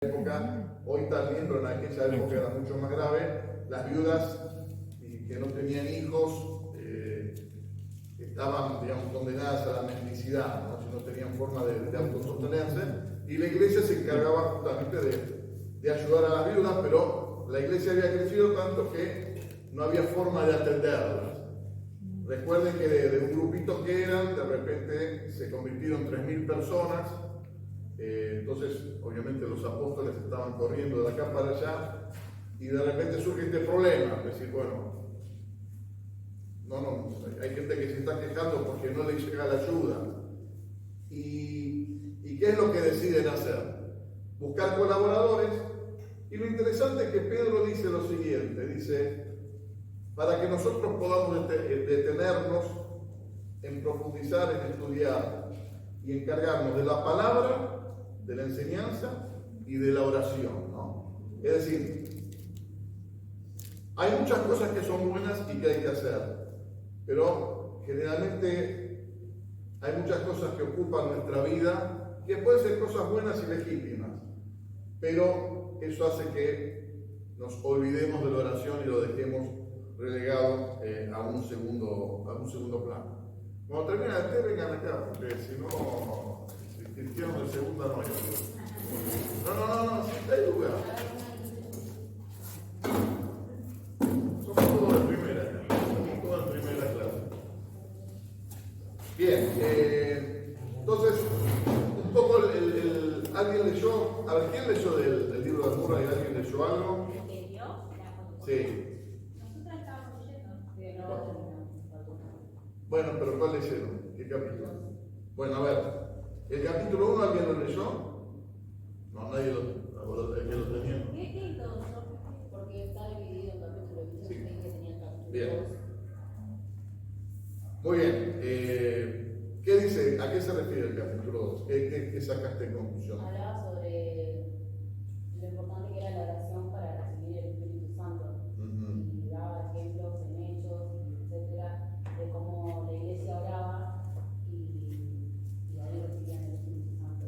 época, hoy también, pero en aquella época era mucho más grave. Las viudas que no tenían hijos estaban, digamos, condenadas a la mendicidad, ¿no? Si no tenían forma de autosostenerse, y la iglesia se encargaba justamente de ayudar a las viudas, pero la iglesia había crecido tanto que no había forma de atenderlas. Recuerden que de un grupito que eran, de repente se convirtieron 3.000 personas. Entonces, obviamente, los apóstoles estaban corriendo de acá para allá y de repente surge este problema. Es decir, bueno, hay gente que se está quejando porque no le llega la ayuda. ¿Y qué es lo que deciden hacer? Buscar colaboradores. Y lo interesante es que Pedro dice lo siguiente, dice, para que nosotros podamos detenernos en profundizar, en estudiar y encargarnos de la palabra, de la enseñanza y de la oración, ¿no? Es decir, hay muchas cosas que son buenas y que hay que hacer, pero generalmente hay muchas cosas que ocupan nuestra vida, que pueden ser cosas buenas y legítimas, pero eso hace que nos olvidemos de la oración y lo dejemos relegado a un segundo plano. Cuando termina el té, vengan acá, porque si no, cristianos de segunda no hay. No, sí hay lugar. Somos todos de primera, somos todos en primera clase. Bien, entonces, un poco alguien leyó, a ver, ¿quién leyó del libro de Murray? ¿Alguien leyó algo? Sí. Bueno, pero ¿cuál leyeron? ¿Qué capítulo? Bueno, a ver, ¿el capítulo 1 alguien lo leyó? No, nadie lo tenía. ¿Qué introducción? Porque está dividido en capítulo 1 Sí. que tenía el capítulo 2. Bien. Muy bien. ¿Qué dice? ¿A qué se refiere el capítulo 2? ¿Qué sacaste en conclusión? Hablaba sobre lo importante que era la oración para recibir el Espíritu Santo. Y daba ejemplos en hechos, etcétera, de cómo la iglesia oraba y ahí recibían el Espíritu Santo.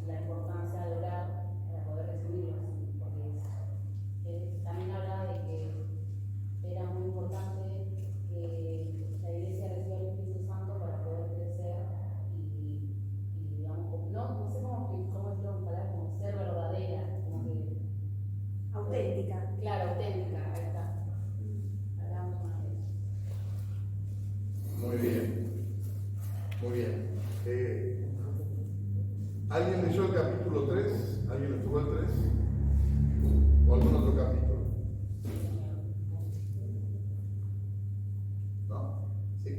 La importancia de orar para poder recibirlo. Porque también hablaba de que era muy importante que la iglesia reciba el Espíritu Santo para poder crecer y digamos, no sé cómo decirlo en palabras, como ser verdadera, como que Auténtica. Claro, auténtica, ahí está. Hablamos más de eso. Muy bien. Muy bien. ¿Alguien leyó el capítulo 3? ¿Alguien estuvo el 3? ¿O algún otro capítulo? ¿No? Sí.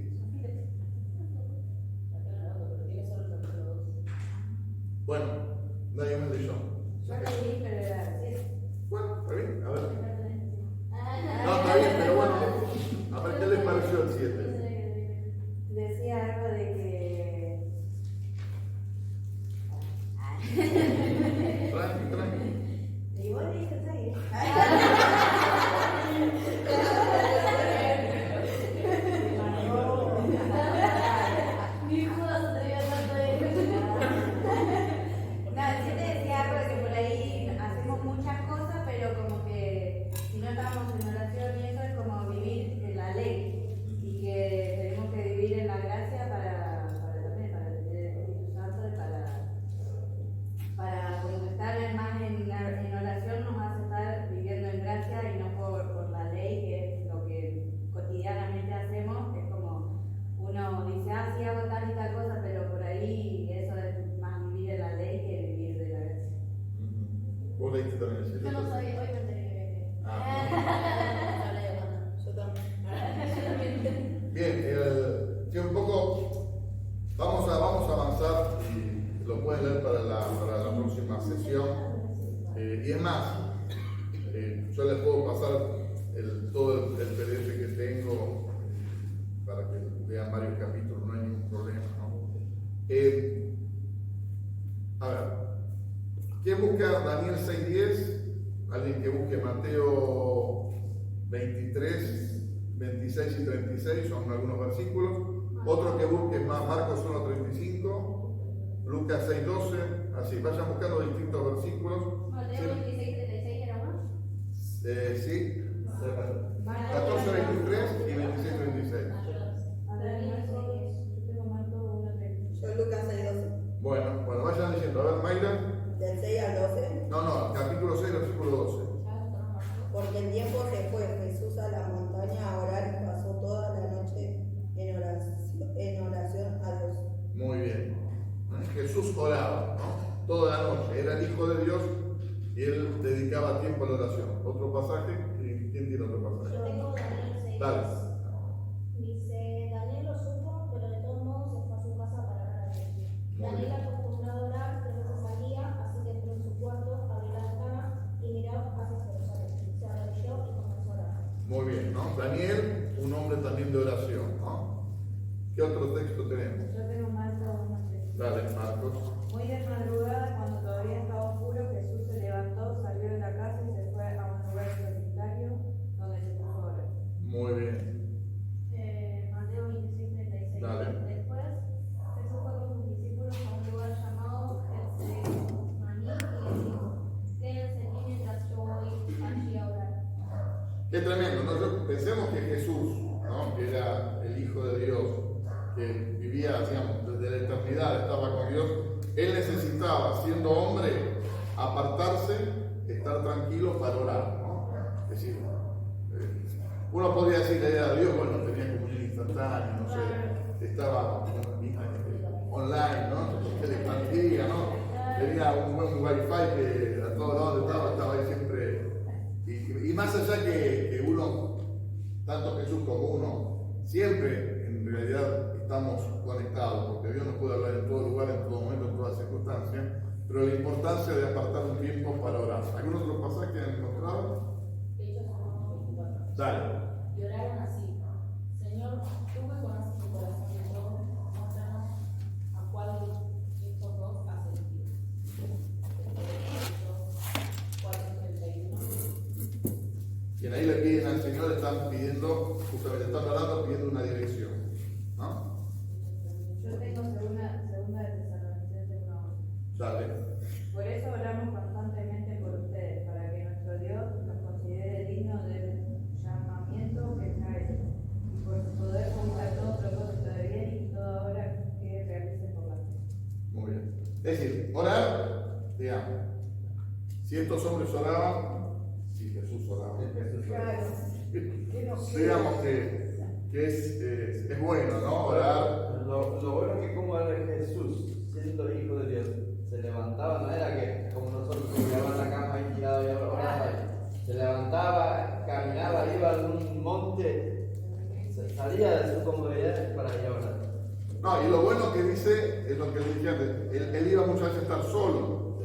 Pero tiene solo el capítulo 2. Bueno, nadie me leyó. Yo leí, pero era 7. Bueno, está bien, a ver. No, está bien, pero bueno, a ver qué les pareció el 7. Decía algo de que. Tranqui. Y vos leíste 6. Ni Judas se atrevía tanto de eso. No, el 7 decía algo de que por ahí hacemos muchas cosas, pero como que si no estamos en oración y eso es como vivir en la ley. Y que tenemos que vivir en la gracia para tener el Espíritu Santo y para porque estar más en oración nos hace estar viviendo en gracia y no por la ley, que es lo que cotidianamente hacemos. Es como uno dice, sí hago tal y tal cosa, pero por ahí eso es más vivir en la ley que vivir de la gracia. ¿Vos leíste también el 7? Yo no sabía, hoy me enteré. Yo también. Bien, que un poco vamos a avanzar y lo pueden leer para la próxima sesión. Y es más, yo les puedo pasar todo el PDF que tengo para que vean varios capítulos, no hay ningún problema, ¿no? A ver, ¿quién busca Daniel 6:10? Alguien que busque Mateo 23, 26 y 36, son algunos versículos. Otro que busque más Marcos 1:35. Lucas 6:12, así, vayan buscando distintos versículos. Mateo Sí. 26:36 era uno. Sí, 14:23 y 26:26. Yo Lucas 6:12. Bueno, vayan leyendo. A ver, Mayra. Del 6 al 12. No, capítulo 6, versículo 12. Porque el tiempo se fue Jesús a la montaña a orar y pasó toda la noche en oración a Dios. Muy bien. Jesús oraba, ¿no? Toda la noche. Era el Hijo de Dios y él dedicaba tiempo a la oración. Otro pasaje. ¿Quién tiene otro pasaje? Yo tengo Daniel 6. Dale. Dice, Daniel lo supo, pero de todos modos se fue a su casa para orar a Dios. Muy Daniel bien. acostumbraba a orar 3 veces al día, así que entró en su cuarto, abrió la ventana y miró hacia Jerusalén. Se arrodilló y comenzó a orar. Muy bien, ¿no? Daniel, un hombre también de oración, ¿no? ¿Qué otro texto tenemos? Yo tengo Marcos 1:3. Dale, Marcos. Muy de madrugada, cuando todavía estaba oscuro, Jesús se levantó, salió de la casa y se fue a un lugar solitario donde se puso a orar. Muy bien. Mateo 26:36. Dale. Después, Jesús fue con sus discípulos a un lugar llamado Getsemaní y les dijo, quédense aquí mientras yo voy allí a orar. Qué tremendo, ¿no? Pensemos que Jesús, ¿no? Que era el Hijo de Dios, que vivía, digamos, desde la eternidad, estaba con Dios, él necesitaba, siendo hombre, apartarse, estar tranquilo para orar, ¿no? Es decir, uno podría decir que era Dios, bueno, tenía comunión instantánea, no sé, estaba online, ¿no? Se le expandía, ¿no? Tenía un buen wifi que a todos lados estaba ahí siempre. Y más allá que uno, tanto Jesús como uno, siempre en realidad estamos conectados, porque Dios nos puede hablar en todo lugar, en todo momento, en todas circunstancias, pero la importancia de apartar un tiempo para orar. ¿Algún otro pasaje que han encontrado? Hechos 1:24. Dale. Y oraron así: Señor, tú me conoces tu corazón y todo, muéstranos a cuál de estos dos has elegido. Hechos 4:31. Y ahí le piden al Señor, están pidiendo, justamente están orando, pidiendo una dirección, ¿no? Yo tengo segunda de Tesalonicenses 1:11. Dale. Por eso oramos constantemente por ustedes, para que nuestro Dios los considere dignos del llamamiento que está hecho, y por poder cumplir todo propósito de bien y toda obra que realicen por la fe. Muy bien. Es decir, orar, digamos, si estos hombres oraban, si Jesús oraba, digamos que es bueno, ¿no? Orar. Lo bueno es que como era Jesús, siendo hijo de Dios, se levantaba, no era que como nosotros que quedaba en la cama y tirado y oraba, se levantaba, caminaba, iba a un monte, salía de su comodidad para ir a orar. No, y lo bueno que dice es lo que dije antes, él iba muchas veces a estar solo,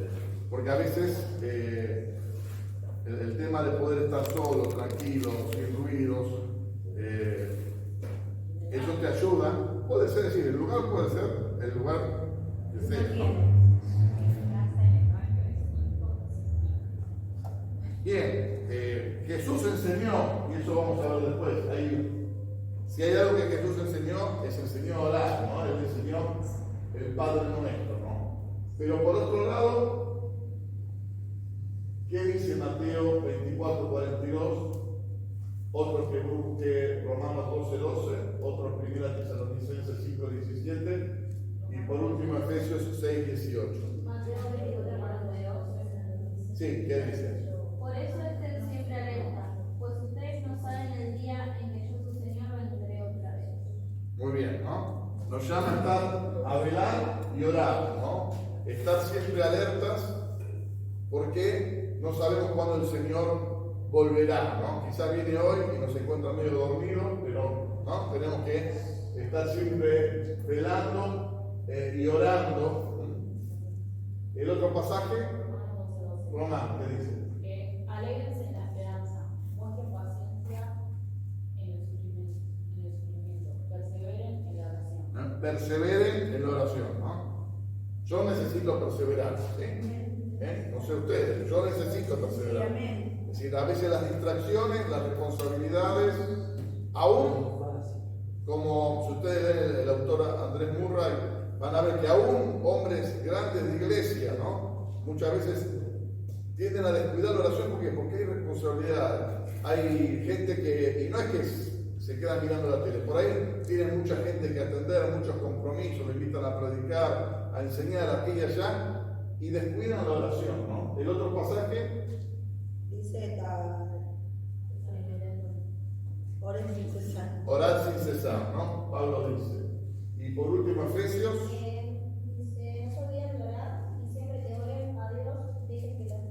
porque a veces el tema de poder estar solo, tranquilo, sin ruidos, eso te ayuda. Puede ser, decir, el lugar puede ser el lugar que sea. Bien, Jesús enseñó, y eso vamos a ver después, si hay algo que Jesús enseñó a orar, ¿no? Él enseñó el Padre Nuestro, ¿no? Pero por otro lado, ¿qué dice Mateo 24:42? Otro que busque Romanos 12:12, otro 1 Tesalonicenses 5:17 y por último Efesios 6:18. Mateo 24:42. Sí, ¿qué dice? Por eso estén siempre alerta, pues ustedes no saben el día en que yo, su Señor, vendré otra vez. Muy bien, ¿no? Nos llama a estar a velar y orar, ¿no? Estar siempre alertas porque no sabemos cuándo el Señor volverá, ¿no? Quizá viene hoy y nos encuentra medio dormidos, pero ¿no? Tenemos que estar siempre velando y orando. El otro pasaje, Román, ¿qué dice? Alégrense en la esperanza, muestren paciencia en el sufrimiento, perseveren en la oración. ¿No? Perseveren en la oración, ¿no? Yo necesito perseverar, ¿sí? No sé ustedes, yo necesito perseverar. Amén. Es decir, a veces las distracciones, las responsabilidades, aún como si ustedes ven el autor Andrés Murray, van a ver que aún hombres grandes de iglesia, ¿no? Muchas veces tienden a descuidar la oración. ¿Por qué? Porque hay responsabilidades. Hay gente que, y no es que se queda mirando la tele, por ahí tienen mucha gente que atender, muchos compromisos, le invitan a predicar, a enseñar aquí y allá, y descuidan la oración, ¿no? El otro pasaje Dice, oren sin cesar. orar sin cesar, ¿no? Pablo dice. Y por último, Efesios. Dice, no se olviden de orar y siempre que oren a Dios, dejen que los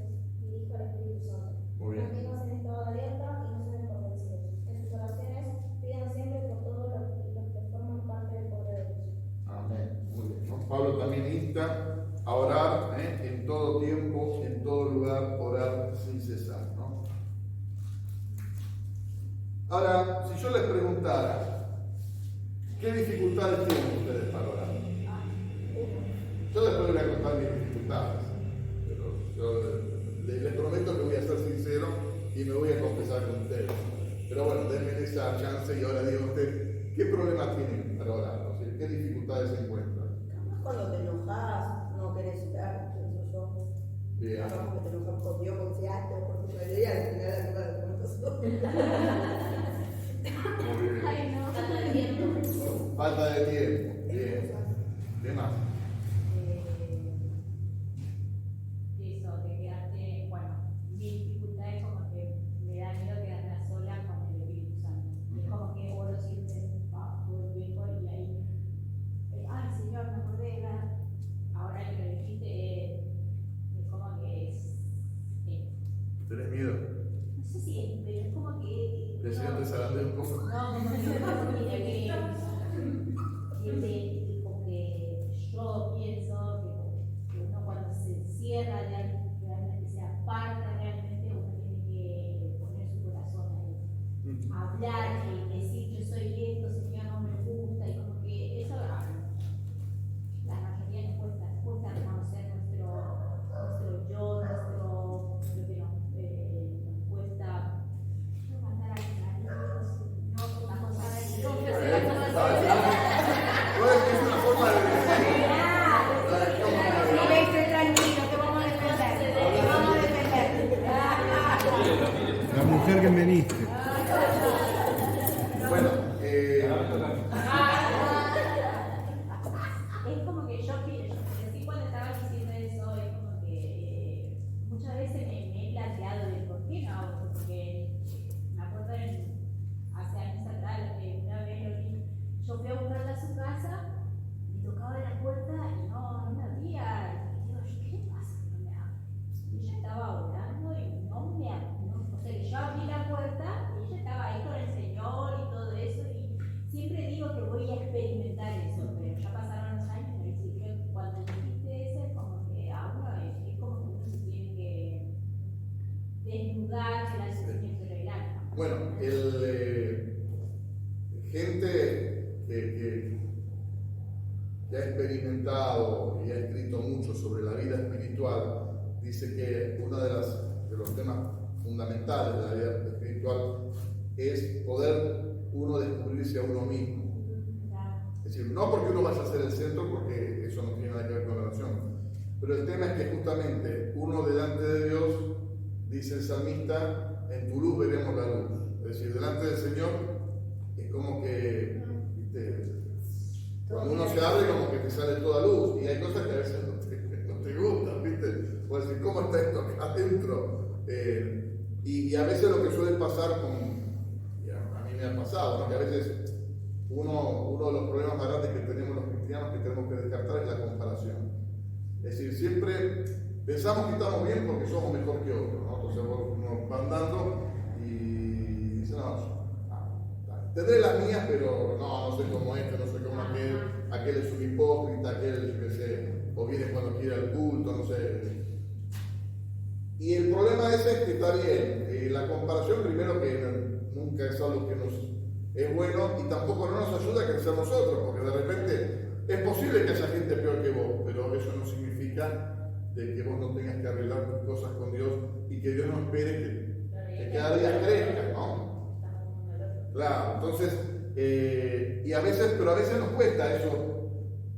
dirija el Espíritu Santo. Muy bien. Manténganse en estado de alerta y no se den por vencidos. En sus oraciones, pidan siempre por todos los que forman parte del poder de Dios. Amén. Muy bien, ¿no? Pablo también insta a orar en todo tiempo, en todo lugar, orar sin cesar, ¿no? Ahora, si yo les preguntara, ¿qué dificultades tienen ustedes para orar? Yo después voy a contar mis dificultades, pero yo les prometo que voy a ser sincero y me voy a confesar con ustedes. Pero bueno, denme esa chance y ahora digo a usted, ¿qué problemas tienen para orar? O sea, ¿qué dificultades se encuentran? Capaz cuando te enojas, no querés orar, pienso yo. Bien. Capaz que te enojas con Dios, con fiaste, por tu realidad, al final la verdad de nosotros. Muy bien. Ay, no, falta de tiempo. Falta de tiempo. Bien. ¿Qué más? Eso, de quedarte, bueno, mi dificultad es como que me da miedo quedarme a sola con el Espíritu Santo. Es como que oro siempre, todo el tiempo y ahí, ay Señor, me acordé de dar. Ahora que lo dijiste, es como que ¿Tenés miedo? no sé si es, pero es como que. ¿El Señor te zarandea un poco? No, como que como que yo pienso que uno cuando se encierra realmente se aparta realmente, uno tiene que poner su corazón ahí, hablar y decir yo soy esto, Señor, no me gusta, y como que eso la mayoría nos cuesta reconocer nuestro yo, lo que nos cuesta mandar a Dios, no una cosa de confesar las cosas. No es que es una forma de decir. Estoy tranquilo, te vamos a defender. Te vamos a defender. La mujer que me diste. Bueno, Es como que yo recién cuando estaba diciendo eso, es como que muchas veces me he planteado de por qué no hago, porque me acuerdo hace años atrás, una vez yo fui a buscarla a su casa y tocaba la puerta y no me abría. Y digo, ¿qué le pasa que no me abre? Y ella estaba orando y no me abría. O sea, que yo abrí la puerta y ella estaba ahí con el Señor y todo eso. Y siempre digo que voy a experimentar eso, pero ya pasaron los años y me dice, cuando dijiste eso, es como que a uno es como que uno se tiene que desnudar del sentimiento del alma. bueno, gente que ha experimentado y ha escrito mucho sobre la vida espiritual, dice que uno de los temas fundamentales de la vida espiritual es poder uno descubrirse a uno mismo. Es decir, no porque uno vaya a ser el centro, porque eso no tiene nada que ver con la oración, pero el tema es que justamente uno delante de Dios, dice el salmista, en tu luz veremos la luz. Es decir, delante del Señor es como que, ¿viste? Cuando uno se abre, como que te sale toda luz, y hay cosas que a veces no te gustan, ¿viste? Puedes decir, ¿cómo está esto acá adentro? Y a veces lo que suele pasar y a mí me ha pasado, ¿no? Que a veces uno de los problemas más grandes que tenemos los cristianos que tenemos que descartar es la comparación. Es decir, siempre pensamos que estamos bien porque somos mejor que otros, ¿no? Entonces uno va andando y dice, no, tendré las mías, pero no soy como este, no soy como aquel es un hipócrita, aquel, yo qué sé, o viene cuando quiere al culto, no sé. Y el problema ese es que está bien, la comparación primero que nunca es algo que nos es bueno y tampoco no nos ayuda a crecer nosotros, porque de repente es posible que haya gente peor que vos, pero eso no significa de que vos no tengas que arreglar tus cosas con Dios y que Dios no espere que cada día crezcas, ¿no? Claro, entonces, pero a veces nos cuesta eso,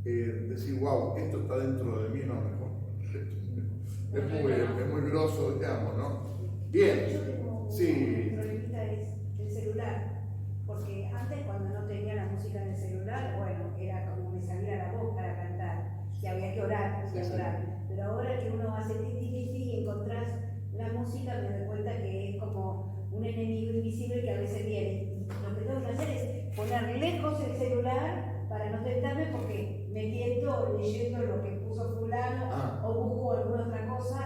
decir, wow, esto está dentro de mí, no, mejor. Es muy grosso, digamos, ¿no? Bien. Yo tengo Sí. un problemita, es el celular. Porque antes, cuando no tenía la música en el celular, bueno, era como me salía la voz para cantar. Y había que orar, Sí, sí. orar. Pero ahora que uno hace ti y encontrás la música, me doy cuenta que es como un enemigo invisible que a veces viene. Y lo que tengo que hacer es poner lejos el celular para no tentarme, porque me tiento leyendo lo que puso fulano o busco alguna otra cosa.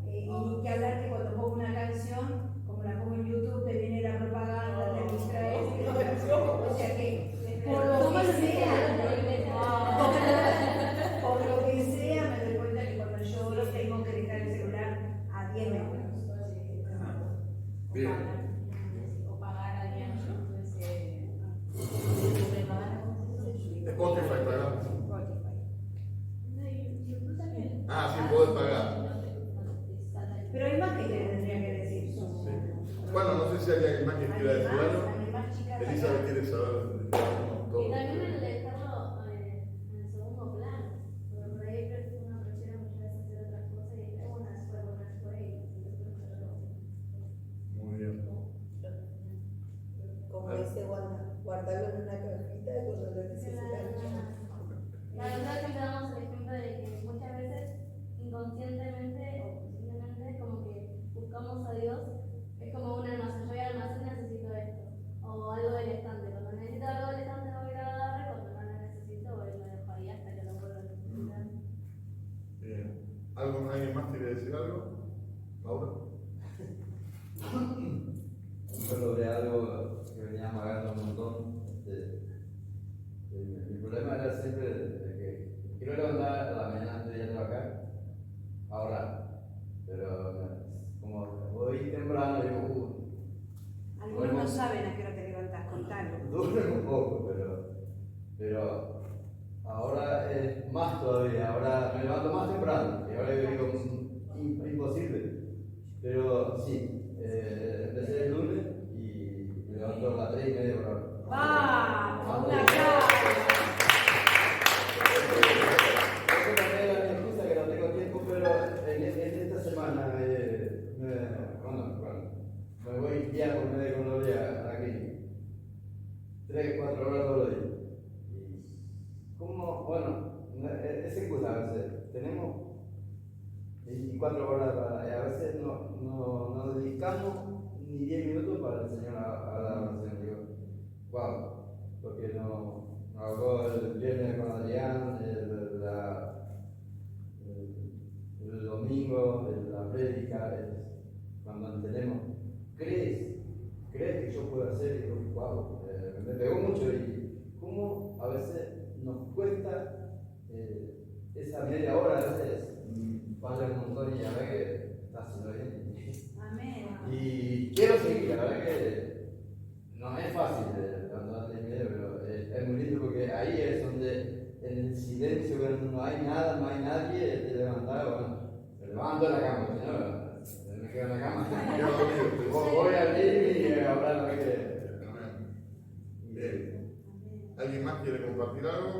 Y ni que hablar que cuando pongo una canción, como la pongo en YouTube, te viene la propaganda, te distraes. O sea que por lo que sea, por lo que sea, me doy cuenta que cuando yo oro tengo que dejar el celular a 10 metros. Bien. O pagar a alguien, Spotify pagamos. YouTube también. Ah, sí, podés pagar. Pero hay más que te tendría que decir. Bueno, no sé si hay alguien más que quiera decir algo. Hay más chicas. Elizabeth quiere saber todo. Y también el dejarlo en segundo plano, porque por ahí uno prefiere muchas veces hacer otras cosas y es una fue y después Muy bien. Como dice Wanda, guardarlo en una cajita y cuando lo necesitan. La verdad que damos el ejemplo de que muchas veces inconscientemente o conscientemente como que buscamos a Dios, es como un almacén, yo voy al almacén necesito esto, o algo del estante, cuando necesito algo del estante me voy a ir a agarrar, cuando no lo necesito voy lo dejo ahí hasta que lo vuelva a necesitar. Bien. ¿Alguien más quiere decir algo? ¿Laura? Yo logré algo que venía amagando un montón. Mi problema era siempre de que quiero levantar a la mañana antes de ir a trabajar, ahorrar. Pero como voy temprano, digo, Algunos no saben a qué hora te levantas, contalo. duermo un poco, pero ahora es más todavía. Ahora me levanto más temprano. Y ahora yo digo, imposible. Pero sí, empecé el lunes y me levanto a las 3:30 por hora. ¡Vamos! ¡Una cara! Esa también era mi excusa, que no tengo tiempo, pero en esta semana me voy día por medio con Gloria aquí. 3-4 horas todos los días. Y como, bueno, es excusa a veces. Tenemos 24 horas para, y a veces no dedicamos ni 10 minutos para el Señor a la oración. Digo, wow, porque no habló el viernes con Adrián, el domingo, la prédica, cuando entendemos, ¿crees que yo puedo hacer? Y digo, wow, me pegó mucho. Y cómo a veces nos cuesta esa media hora, a veces vale un montón y a ver que está haciendo bien. Amén. Y quiero seguir, la verdad que no es fácil levantarte en medio, pero es muy lindo porque ahí es donde en el silencio, cuando no hay nada, no hay nadie, te levantas, bueno, te levanto de la cama, si no, me quedo en la cama. Voy a abrir y hablar lo que quiera. Amén. Bien. ¿Alguien más quiere compartir algo?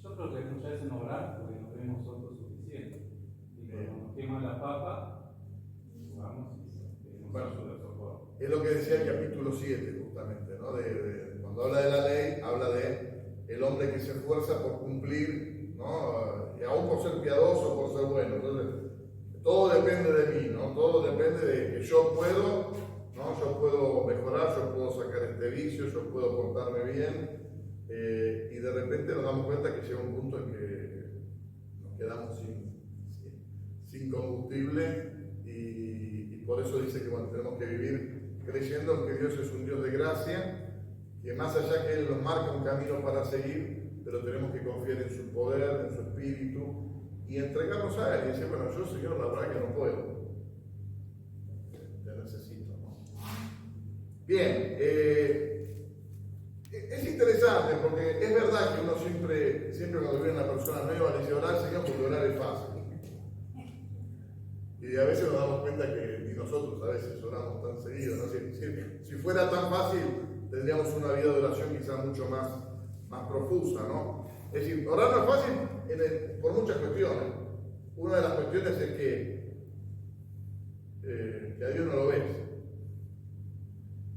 Yo creo que muchas veces no orar porque no tenemos autosuficiente. Y cuando nos quema la papa, jugamos y tenemos ayuda, socorro. Es lo que decía el capítulo 7, justamente, ¿no? Cuando habla de la ley, habla de el hombre que se esfuerza por cumplir, ¿no? Y aún por ser piadoso, por ser bueno. Entonces, todo depende de mí, ¿no? Todo depende de que yo puedo, ¿no? Yo puedo mejorar, yo puedo sacar este vicio, yo puedo portarme bien. Y de repente nos damos cuenta que llega un punto en que nos quedamos sin combustible y por eso dice que bueno, tenemos que vivir creyendo en que Dios es un Dios de gracia, que más allá que Él nos marca un camino para seguir, pero tenemos que confiar en su poder, en su espíritu y entregarnos a Él y decir, bueno, yo Señor, la verdad que no puedo, te necesito, ¿no? Bien, es interesante porque es verdad que uno siempre cuando viene una persona nueva le dice orar, Señor, porque orar es fácil. Y a veces nos damos cuenta que ni nosotros a veces oramos tan seguido, ¿no? Si fuera tan fácil, tendríamos una vida de oración quizás mucho más profusa, ¿no? Es decir, orar no es fácil por muchas cuestiones. Una de las cuestiones es que a Dios no lo ves.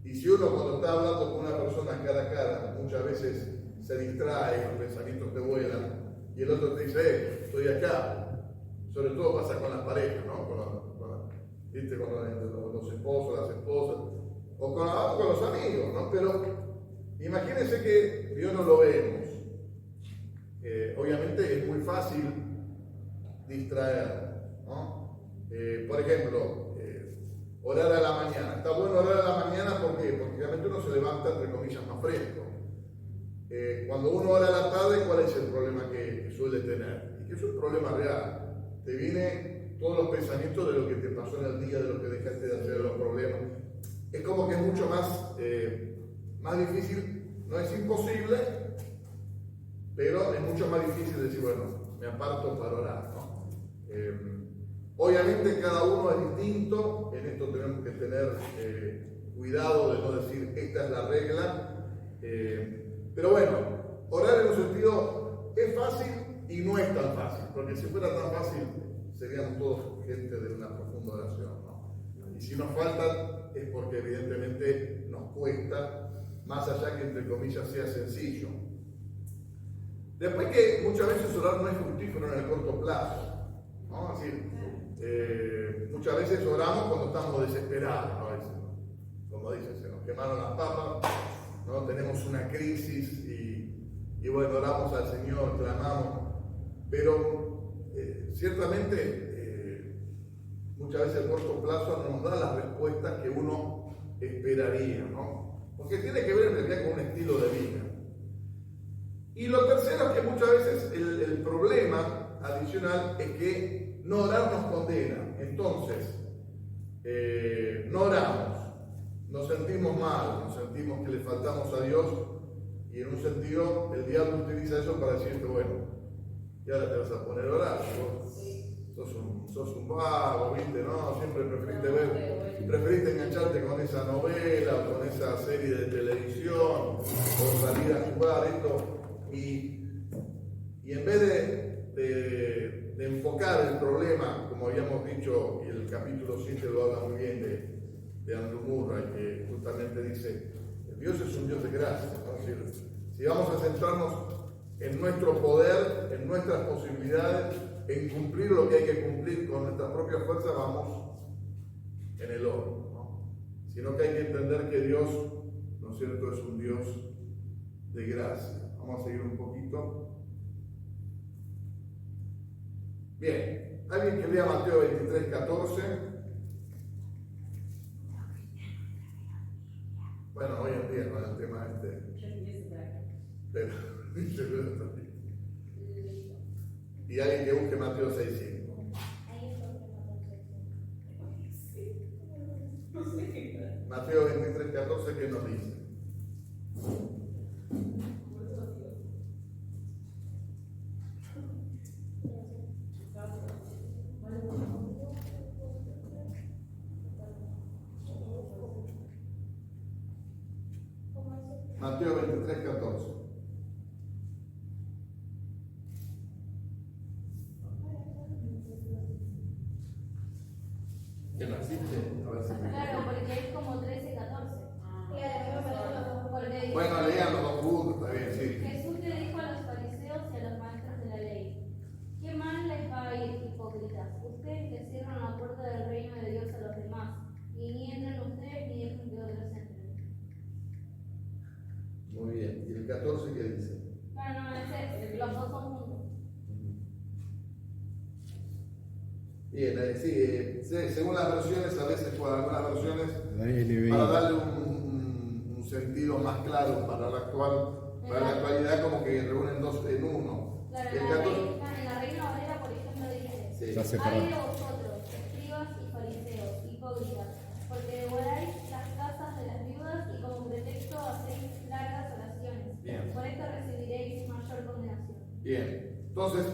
Y si uno cuando está hablando con una persona cara a cara, muchas veces se distrae, los pensamientos te vuelan, y el otro te dice, estoy acá. Sobre todo pasa con las parejas, ¿no? ¿Viste? Con los esposos, las esposas, o con los amigos, ¿no? Pero imagínense que Dios no lo vemos. Obviamente es muy fácil distraer, ¿no? Por ejemplo, orar a la mañana. Está bueno orar a la mañana, ¿por qué? Porque realmente uno se levanta, entre comillas, más fresco. Cuando uno ora a la tarde, ¿cuál es el problema que suele tener? Y que es un problema real. Te vienen todos los pensamientos de lo que te pasó en el día, de lo que dejaste de hacer, de los problemas. Es como que es mucho más difícil, no es imposible, pero es mucho más difícil decir, bueno, me aparto para orar, ¿no? Obviamente cada uno es distinto, en esto tenemos que tener cuidado de no decir esta es la regla, pero bueno, orar en un sentido es fácil y no es tan fácil, porque si fuera tan fácil seríamos todos gente de una profunda oración, ¿no? Y si nos faltan es porque evidentemente nos cuesta, más allá que entre comillas sea sencillo. Después que muchas veces orar no es fructífero en el corto plazo, ¿no? Es decir, muchas veces oramos cuando estamos desesperados, ¿no? A veces, ¿no? Como dicen, se nos quemaron las papas, ¿no? Tenemos una crisis y bueno, oramos al Señor, clamamos, pero ciertamente muchas veces el corto plazo no nos da las respuestas que uno esperaría, ¿no? Porque tiene que ver en realidad con un estilo de vida. Y lo tercero es que muchas veces el problema adicional es que no orar nos condena. Entonces, no oramos, nos sentimos mal, nos sentimos que le faltamos a Dios, y en un sentido el diablo utiliza eso para decirte, bueno, y ahora te vas a poner a orar. Sos un vago, ¿viste? ¿No? Siempre preferiste engancharte con esa novela o con esa serie de televisión o salir a jugar esto. Y en vez de enfocar el problema, como habíamos dicho, y el capítulo 7 lo habla muy bien de Andrew Murray, que justamente dice, Dios es un Dios de gracia, ¿no? Si vamos a centrarnos en nuestro poder, en nuestras posibilidades, en cumplir lo que hay que cumplir con nuestra propia fuerza, vamos en el horno, ¿no? Sino que hay que entender que Dios, ¿no es cierto?, es un Dios de gracia. Vamos a seguir un poquito. Bien, alguien que lea Mateo 23, 14. Bueno, hoy en día con el tema pero y alguien que busque Mateo 6, 5. Mateo 23, 14, ¿qué nos dice? Mateo 23, 14. ¿Qué naciste? A ver si me... Claro, porque es como 13, 14. Porque Bueno, lean los dos puntos, está bien, sí. Jesús le dijo a los fariseos y a los maestros de la ley: ¿Qué mal les va a ir, hipócritas? Ustedes que cierran la puerta del reino de Dios a los demás, y ni entran ustedes ni dejan que otros entren. Muy bien. ¿Y el 14 qué dice? Bueno, no, los dos son juntos. Bien, sí, según las versiones, a veces por algunas versiones, NBI. para darle un sentido más claro para la actualidad, como que reúnen dos en uno. Claro, El en 14, la Reina Valera, por ejemplo, dice: sí. Está separado. Ay de vosotros, escribas y fariseos, hipócritas, porque devoráis las casas de las viudas y como pretexto hacéis largas oraciones. Bien. Por esto recibiréis mayor condenación. Bien, entonces,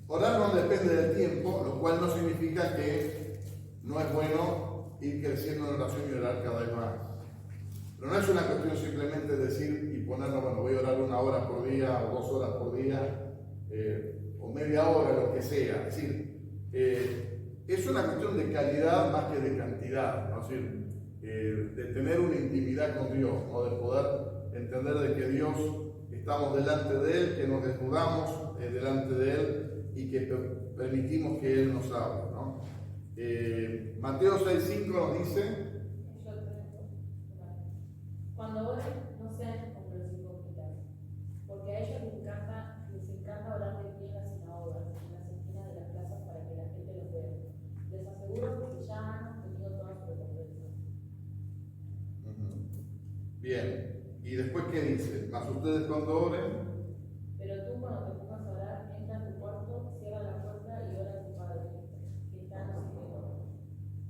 orar no depende del tiempo, lo cual no significa que no es bueno ir creciendo en oración y orar cada vez más. Pero no es una cuestión simplemente de decir y ponernos, bueno, voy a orar 1 hora por día o 2 horas por día, o media hora, lo que sea. Es decir, es una cuestión de calidad más que de cantidad, ¿no? Es decir, de tener una intimidad con Dios, ¿no? De poder entender de que Dios, estamos delante de Él, que nos desnudamos delante de Él y que permitimos que Él nos hable, ¿no? Mateo 6:5 nos dice: cuando oren, no sean como los hipócritas, porque a ellos les encanta hablar de pie en las sinagogas, en las esquinas de las plazas para que la gente los vea. Les aseguro que ya han obtenido toda su recompensa. Bien, y después ¿qué dice? Más ustedes cuando oren, Pero tú, cuando te pongas a orar, entra a tu cuarto, cierra la puerta y ora a tu Padre, que está en lo secreto.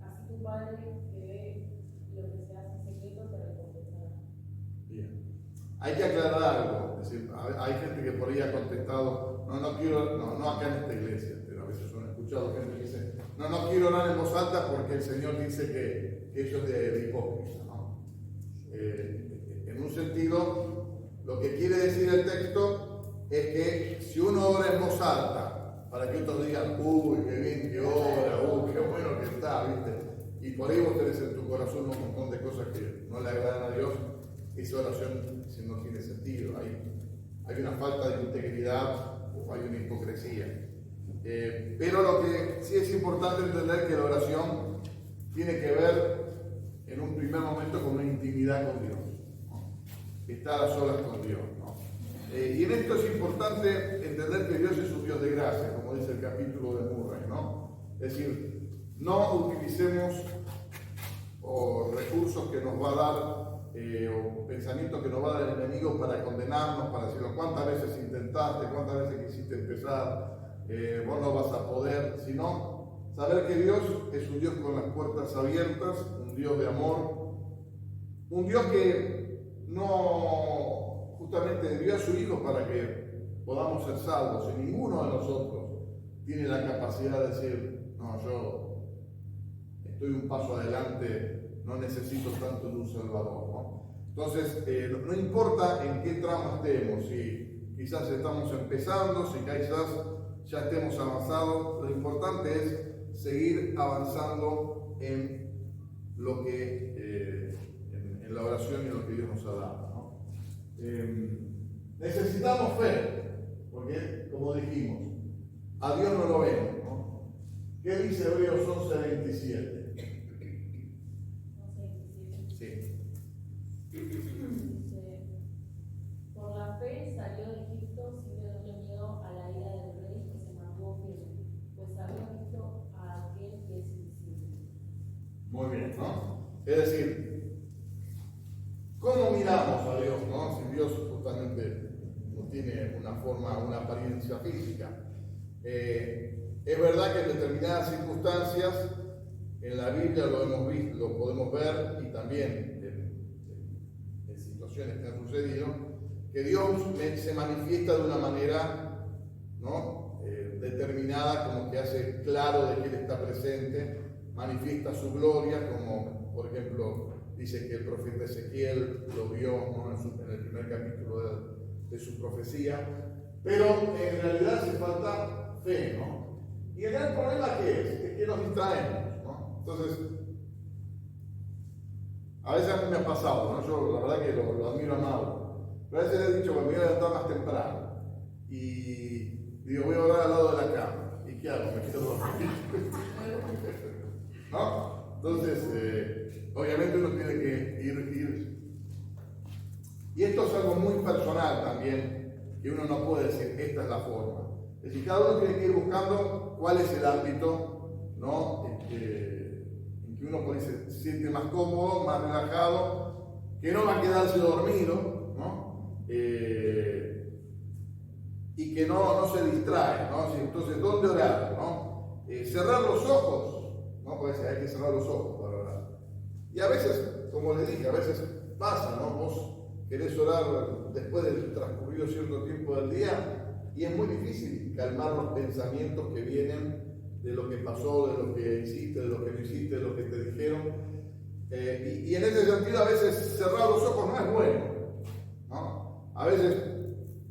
Así tu Padre, que ve lo que se hace en secreto, te recompensará. bien. Hay que aclarar algo, es decir, hay gente que por ahí ha contestado, no acá en esta iglesia, pero a veces he escuchado gente que dice, no quiero orar en voz alta porque el Señor dice que eso es de hipócrita, ¿no? En un sentido, lo que quiere decir el texto es que si uno ora en voz alta, para que otros digan, uy, qué bien que ora, uy, qué bueno que está, ¿viste? Y por ahí vos tenés en tu corazón un montón de cosas que no le agradan a Dios, esa oración si no tiene sentido, hay una falta de integridad o hay una hipocresía. Pero lo que sí es importante entender que la oración tiene que ver en un primer momento con una intimidad con Dios, ¿no? Estar a solas con Dios, ¿no? Y en esto es importante entender que Dios es un Dios de gracia, como dice el capítulo de Murray, ¿no? Es decir, no utilicemos recursos que nos va a dar o pensamientos que nos va a dar el enemigo para condenarnos, para decirnos cuántas veces intentaste, cuántas veces quisiste empezar, vos no vas a poder, sino saber que Dios es un Dios con las puertas abiertas, un Dios de amor, un Dios que no justamente dio a su Hijo para que podamos ser salvos, y ninguno de nosotros tiene la capacidad de decir, no, yo estoy un paso adelante, no necesito tanto de un Salvador, ¿no? Entonces, no importa en qué tramo estemos, si quizás estamos empezando, si quizás ya estemos avanzados, lo importante es seguir avanzando en lo que, en la oración y en lo que Dios nos ha dado, ¿no? Necesitamos fe, porque, como dijimos, a Dios no lo vemos, ¿no? ¿Qué dice Hebreos 11:27? Sí. Dice, por la fe salió de Egipto sin tenerle miedo a la ira del rey y se mantuvo firme, pues había visto a aquel que es invisible. Muy bien, ¿no? Es decir, ¿cómo miramos a Dios, no? Si Dios justamente no tiene una forma, una apariencia física. Es verdad que en determinadas circunstancias en la Biblia lo hemos visto, lo podemos ver, y también en situaciones que han sucedido, que Dios se manifiesta de una manera, ¿no? Determinada, como que hace claro de que Él está presente, manifiesta su gloria, como por ejemplo dice que el profeta Ezequiel lo vio, ¿no? en el primer capítulo de su profecía, pero en realidad hace falta fe, ¿no? Y el gran problema que es que nos distraemos, ¿no? Entonces, a veces a mí me ha pasado, ¿no? Yo la verdad que lo admiro a Mauro, pero a veces le he dicho, bueno, me voy a levantar más temprano y digo, voy a orar al lado de la cama. ¿Y qué hago? Me quedo dormido. ¿No? Entonces, obviamente uno tiene que ir. Y esto es algo muy personal también, que uno no puede decir, esta es la forma. Es decir, cada uno tiene que ir buscando cuál es el ámbito, ¿no? En que uno se siente más cómodo, más relajado, que no va a quedarse dormido, ¿no? Y que no se distrae, ¿no? Entonces, ¿dónde orar, no? Cerrar los ojos, ¿no? Pues hay que cerrar los ojos para orar. Y a veces, como les dije, a veces pasa, ¿no? Vos querés orar después del transcurrido cierto tiempo del día y es muy difícil calmar los pensamientos que vienen de lo que pasó, de lo que hiciste, de lo que no hiciste, de lo que te dijeron. Y en ese sentido, a veces cerrar los ojos no es bueno, ¿no? A veces,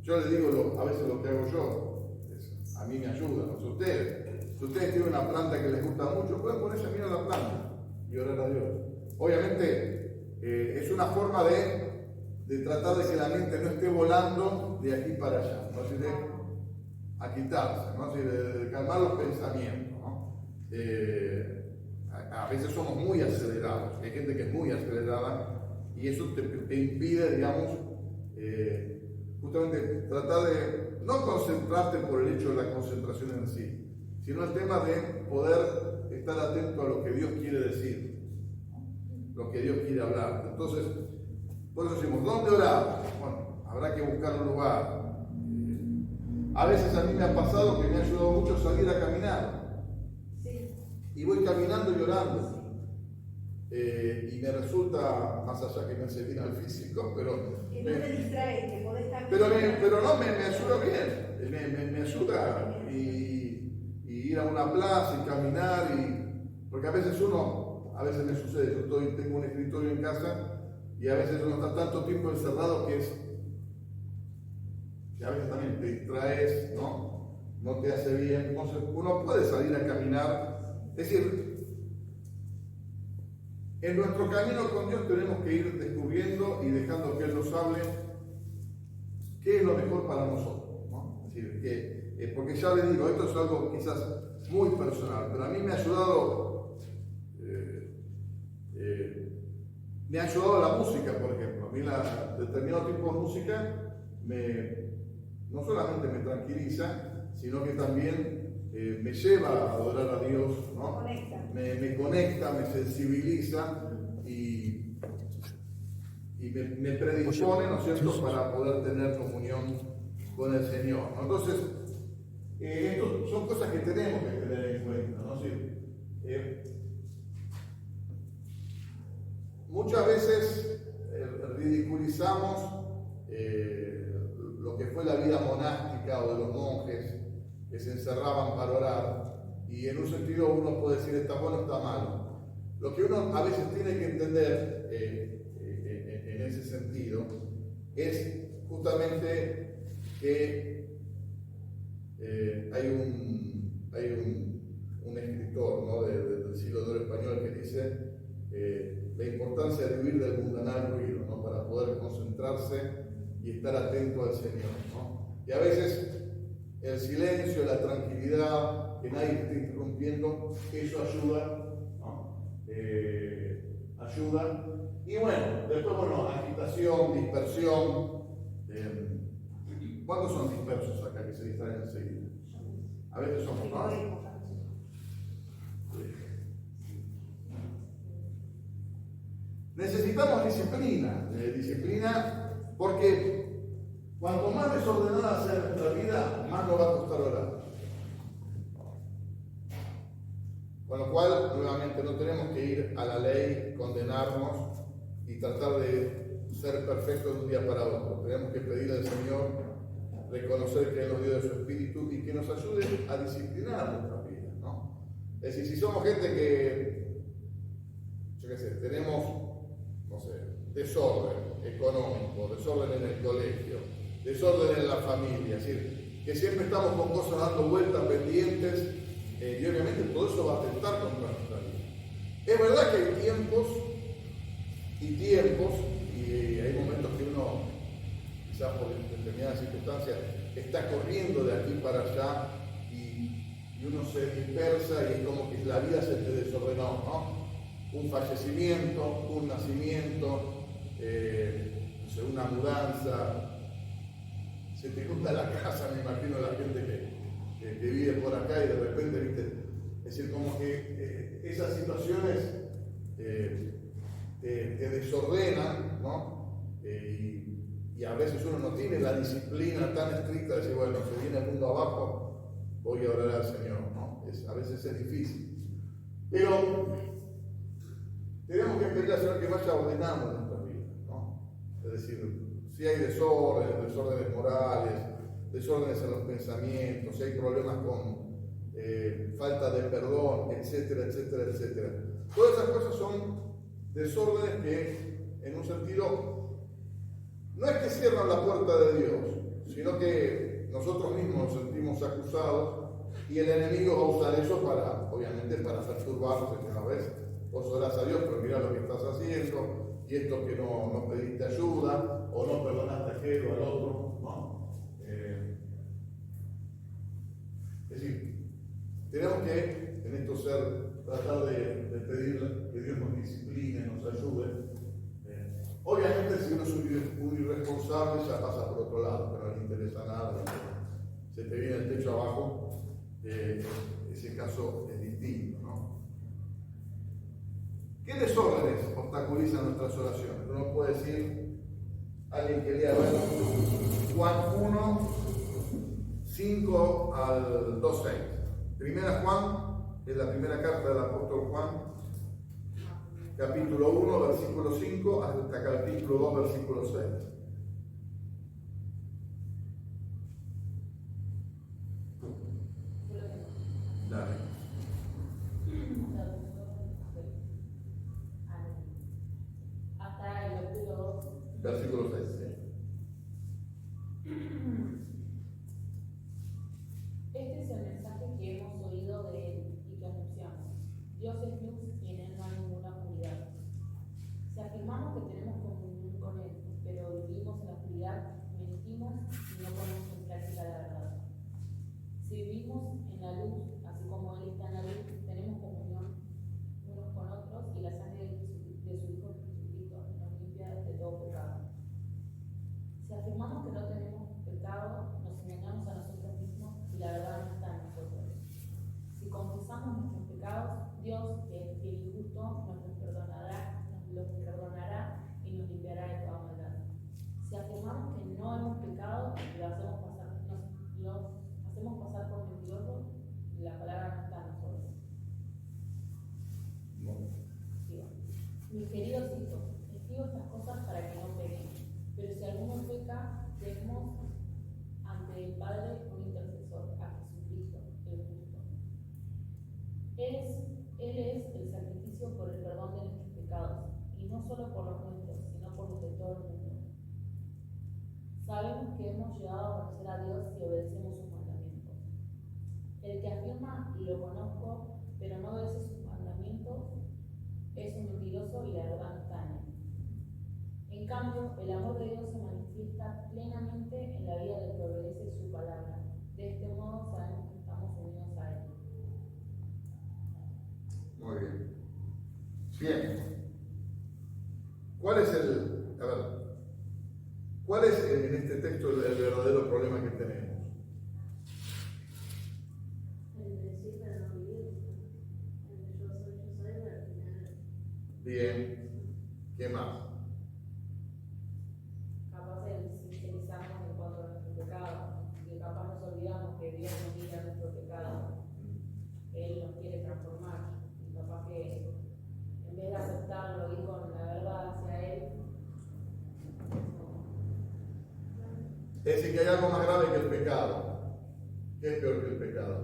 yo les digo, a veces lo que hago yo, a mí me ayuda, no sé ustedes. Si ustedes tienen una planta que les gusta mucho, pueden ponerse a mirar la planta y orar a Dios. Obviamente, es una forma de tratar de que la mente no esté volando de aquí para allá, ¿no? Así a quitarse, ¿no? Así de calmar los pensamientos, ¿no? A veces somos muy acelerados, hay gente que es muy acelerada y eso te impide, digamos, justamente tratar de no concentrarte por el hecho de la concentración en sí, sino el tema de poder estar atento a lo que Dios quiere decir, ¿no? Lo que Dios quiere hablar. Entonces, por eso decimos, ¿dónde orar? Bueno, habrá que buscar un lugar. A veces a mí me ha pasado que me ha ayudado mucho salir a caminar. Sí. Y voy caminando y orando. Y me resulta, más allá que me hace bien al físico, pero... Que no te distraes, que podés caminar. Pero no, me ayuda bien. Me ayuda y ir a una plaza y caminar. Porque a veces me sucede, tengo un escritorio en casa y a veces uno está tanto tiempo encerrado que a veces también te distraes, ¿no? No te hace bien. Entonces uno puede salir a caminar. Es decir, en nuestro camino con Dios tenemos que ir descubriendo y dejando que Él nos hable qué es lo mejor para nosotros, ¿no? Es decir, porque ya les digo, esto es algo quizás muy personal, pero a mí me ha ayudado la música, por ejemplo. A mí determinado tipo de música no solamente me tranquiliza, sino que también me lleva a adorar a Dios, ¿no? Me conecta, me sensibiliza y me predispone, ¿no es cierto?, para poder tener comunión con el Señor, ¿no? Entonces, esto son cosas que tenemos que tener en cuenta, ¿no? Sí, muchas veces ridiculizamos lo que fue la vida monástica o de los monjes que se encerraban para orar, y en un sentido uno puede decir está bueno o está malo. Lo que uno a veces tiene que entender en ese sentido es justamente que hay un escritor, ¿no?, del siglo de oro español que dice la importancia de huir del mundanal ruido, ¿no?, para poder concentrarse y estar atento al Señor, ¿no? Y a veces el silencio, la tranquilidad, que nadie esté interrumpiendo, eso ayuda, ¿no? Ayuda. Y bueno, después, agitación, dispersión. ¿Cuántos son dispersos acá que se distraen enseguida? A veces somos más. Necesitamos disciplina, porque cuanto más desordenada sea nuestra vida, más nos va a costar orar. Con lo cual, nuevamente, no tenemos que ir a la ley, condenarnos y tratar de ser perfectos de un día para otro. Tenemos que pedirle al Señor, reconocer que Él nos dio de su Espíritu y que nos ayude a disciplinar nuestras vidas, ¿no? Es decir, si somos gente que, tenemos, desorden económico, desorden en el colegio, desorden en la familia, es decir, que siempre estamos con cosas dando vueltas, pendientes, y obviamente todo eso va a atentar contra nuestra vida. Es verdad que hay tiempos, y hay momentos que uno, quizás por determinadas circunstancias, está corriendo de aquí para allá y uno se dispersa y es como que la vida se te desordenó, ¿no? Un fallecimiento, un nacimiento, una mudanza, se te gusta la casa, me imagino la gente que vive por acá y de repente, ¿viste? Es decir, como que esas situaciones te desordenan, ¿no? Y a veces uno no tiene la disciplina tan estricta de decir, bueno, se viene el mundo abajo, voy a orar al Señor, ¿no? A veces es difícil. Pero tenemos que pedirle al Señor que vaya ordenando nuestras vidas, ¿no? Es decir, si hay desórdenes morales, desórdenes en los pensamientos, si hay problemas con falta de perdón, etcétera, etcétera, etcétera. Todas esas cosas son desórdenes que, en un sentido, no es que cierran la puerta de Dios, sino que nosotros mismos nos sentimos acusados y el enemigo va a usar eso para, obviamente, para perturbarse. Una vez vos orás a Dios, pero mirá lo que estás haciendo, y esto que no pediste ayuda, o no perdonaste a aquel o al otro, ¿no? Es decir, tenemos que en esto tratar de pedir que Dios nos discipline, nos ayude. Obviamente, si uno es un irresponsable, ya pasa por otro lado, que no le interesa nada, se te viene el techo abajo, ese caso es distinto, ¿no? ¿Qué desórdenes obstaculizan nuestras oraciones? Uno puede decir, alguien que lea Juan 1, 5 al 2, 6. Primera Juan, es la primera carta del apóstol Juan, capítulo 1, versículo 5, hasta capítulo 2, versículo 6. Dale. Hasta el capítulo 2. Versículo 6. Este es el mensaje que hemos oído de él y que anunciamos. Dios es luz y en él no hay ninguna oscuridad. Si afirmamos que tenemos comunión con él, pero vivimos en la oscuridad, mentimos y no ponemos en práctica la verdad. Si vivimos en la luz, así como él está en la luz, tenemos comunión unos con otros y la sangre de su Hijo Jesucristo nos limpia de todo pecado. Si afirmamos que no tenemos pecado, nos engañamos a nosotros mismos y la verdad no está en nosotros. Si confesamos nuestros pecados, Dios, que es fiel y justo, nos los perdonará y nos limpiará de toda maldad. Si afirmamos que no hemos pecado, nos hacemos pasar por mentirosos y la palabra no está en nosotros. Sigo. Mis queridos hijos, escribo estas cosas para que no pequen, pero si alguno peca, tenemos ante el Padre un intercesor, a Jesucristo, el justo. Él es el sacrificio por el perdón de nuestros pecados, y no solo por los nuestros, sino por los de todo el mundo. Sabemos que hemos llegado a conocer a Dios si obedecemos sus mandamientos. El que afirma lo conozco, pero no obedece sus mandamientos, es un mentiroso y la verdad no está en él. En cambio, el amor de Dios se manifiesta plenamente en la vida del que obedece su palabra. De este modo sabemos que estamos unidos a él. Muy bien. Bien. ¿Cuál es en este texto el verdadero problema que tenemos? El decir pero no vivir. El yo soy, pero al final. Bien. ¿Qué más? Capaz el sincerizarnos en cuanto a nuestro pecado, y capaz nos olvidamos que Dios no mira nuestro pecado, que Él nos quiere transformar, y capaz que en vez de aceptarlo, ir con la verdad hacia Él. Es decir, que hay algo más grave que el pecado. ¿Qué es peor que el pecado?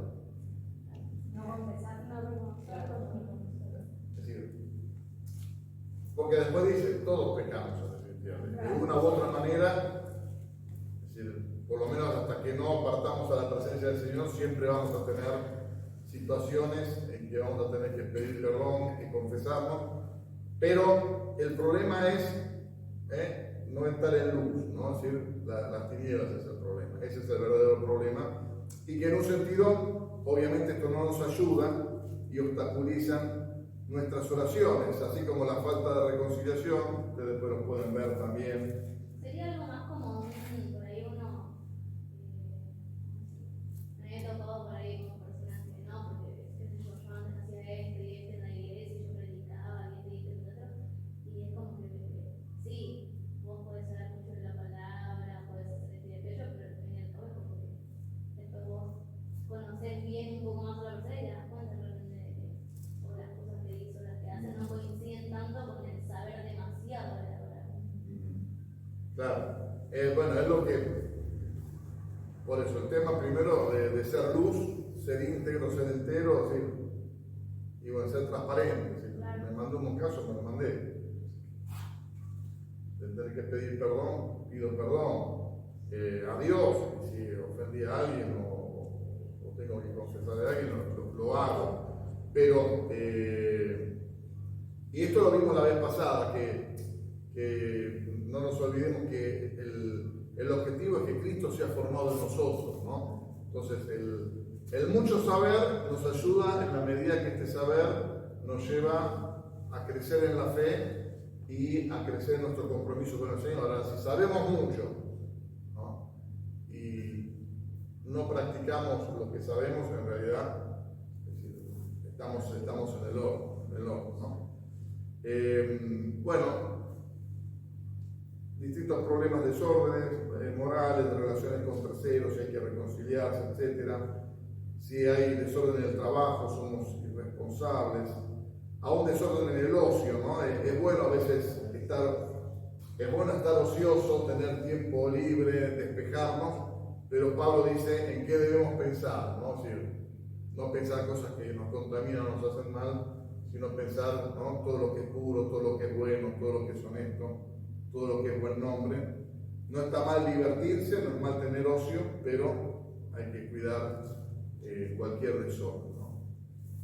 No confesar, Es decir, porque después dice, todos pecamos, definitivamente. De una u otra manera, es decir, por lo menos hasta que no partamos a la presencia del Señor, siempre vamos a tener situaciones en que vamos a tener que pedir perdón y confesarnos, pero el problema es no estar en luz, ¿no? Es decir, las tinieblas es el problema, ese es el verdadero problema, y que en un sentido, obviamente esto no nos ayuda y obstaculizan nuestras oraciones, así como la falta de reconciliación, ustedes después lo pueden ver también. Sería algo más como por ahí uno, me he tocado por ahí con personas que no, porque qué sé yo antes hacía esto y esto en la iglesia y yo predicaba y esto y otro, y es como que sí, vos podés hablar mucho de la palabra, podés hacer este y aquello, pero al fin y al cabo es como que después vos conocés bien un poco más a la persona y te das cuenta realmente de que o las cosas que hizo, las que hace no coinciden tanto con el saber demasiado de la palabra. Claro, bueno, es lo que, por eso el tema primero de ser luz, ser íntegro, ser entero, ¿sí? Y bueno, ser transparente, ¿sí? Me mandó un caso, me lo mandé. de tener que pedir perdón, pido perdón a Dios. Si ofendí a alguien o tengo que confesar a alguien, lo hago. Pero, y esto lo vimos la vez pasada, que no nos olvidemos que el objetivo es que Cristo sea formado en nosotros, ¿no? Entonces, el mucho saber nos ayuda en la medida que este saber nos lleva a crecer en la fe y a crecer en nuestro compromiso con el Señor. Ahora, si sabemos mucho, ¿no? Y no practicamos lo que sabemos, en realidad, es decir, estamos en el horno, ¿no? Bueno, distintos problemas, desórdenes morales, de relaciones con terceros, si hay que reconciliarse, etc. Si hay desorden en el trabajo, somos irresponsables. Aún desorden en el ocio, ¿no? Es bueno a veces estar ocioso, tener tiempo libre, despejarnos, pero Pablo dice en qué debemos pensar, ¿no? Es decir, no pensar cosas que nos contaminan, nos hacen mal, sino pensar, ¿no? Todo lo que es puro, todo lo que es bueno, todo lo que es honesto, todo lo que es buen nombre. No está mal divertirse, no es mal tener ocio, pero hay que cuidar cualquier desorden, ¿no?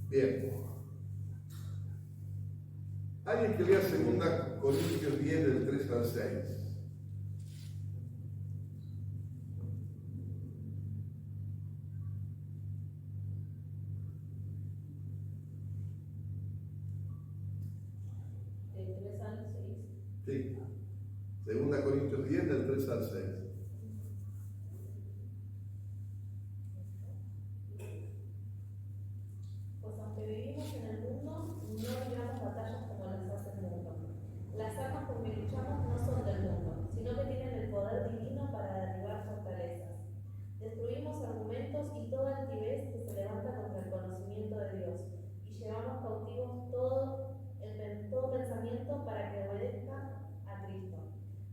Bien. Alguien que lea 2 Corintios 10 del 3 al 6. Sí. 2 Corintios 10 del 3 al 6. Pues aunque vivimos en el mundo, no libramos batallas como las hace el mundo. Las armas con que luchamos no son del mundo, sino que tienen el poder divino para derribar fortalezas. Destruimos argumentos y toda altivez que se levanta contra el conocimiento de Dios, y llevamos cautivos todo pensamiento para que obedezca a Cristo.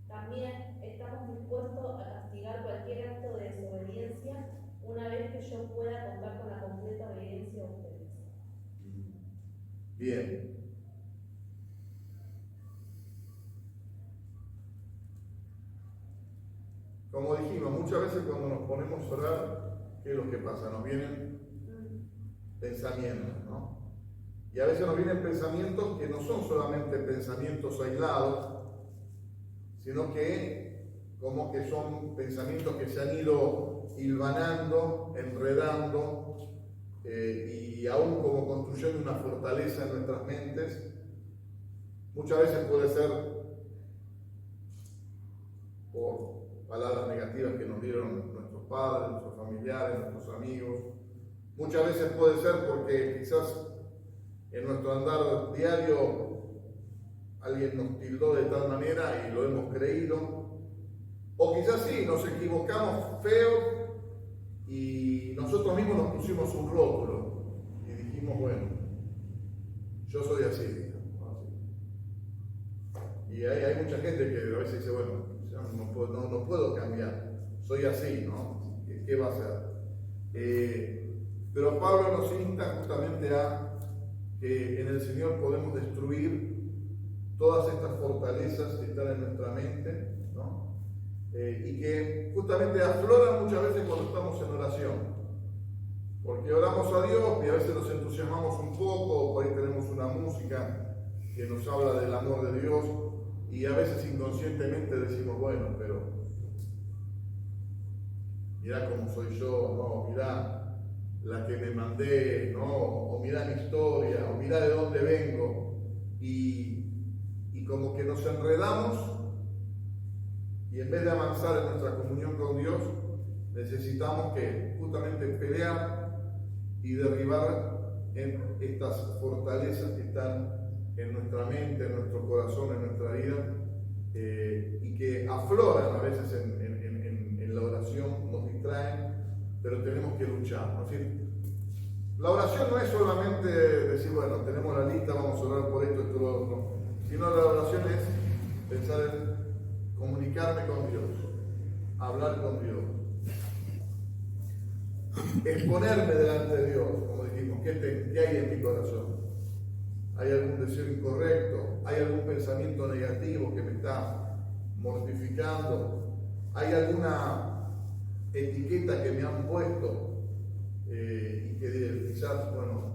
También estamos dispuestos a castigar cualquier acto de desobediencia una vez que yo pueda contar con la completa obediencia a ustedes. Bien. Como dijimos, muchas veces cuando nos ponemos a orar, ¿qué es lo que pasa? Nos vienen pensamientos, ¿no? Y a veces nos vienen pensamientos que no son solamente pensamientos aislados, sino que como que son pensamientos que se han ido hilvanando, enredando, y aún como construyendo una fortaleza en nuestras mentes. Muchas veces puede ser por palabras negativas que nos dieron nuestros padres, nuestros familiares, nuestros amigos. Muchas veces puede ser porque quizás en nuestro andar diario alguien nos tildó de tal manera y lo hemos creído. O quizás sí, nos equivocamos feo y nosotros mismos nos pusimos un rótulo y dijimos, bueno, yo soy así. Y hay mucha gente que a veces dice, bueno, no puedo cambiar, soy así, ¿no? ¿Qué va a hacer? Pero Pablo nos insta justamente a que en el Señor podemos destruir todas estas fortalezas que están en nuestra mente, ¿no? Y que justamente afloran muchas veces cuando estamos en oración, porque oramos a Dios y a veces nos entusiasmamos un poco, por ahí tenemos una música que nos habla del amor de Dios y a veces inconscientemente decimos, bueno, pero mirá cómo soy yo, no, mirá la que me mandé, ¿no? O mirá mi historia, o mirá de dónde vengo, y como que nos enredamos, y en vez de avanzar en nuestra comunión con Dios, necesitamos que justamente pelear y derribar en estas fortalezas que están en nuestra mente, en nuestro corazón, en nuestra vida, y que afloran a veces en la oración, nos distraen, pero tenemos que luchar, ¿no? Es decir, la oración no es solamente decir, bueno, tenemos la lista, vamos a orar por esto, esto, lo otro, sino la oración es pensar en comunicarme con Dios, hablar con Dios, exponerme delante de Dios, como dijimos, ¿qué hay en mi corazón? ¿Hay algún deseo incorrecto? ¿Hay algún pensamiento negativo que me está mortificando. ¿Hay alguna etiqueta que me han puesto y que quizás, bueno,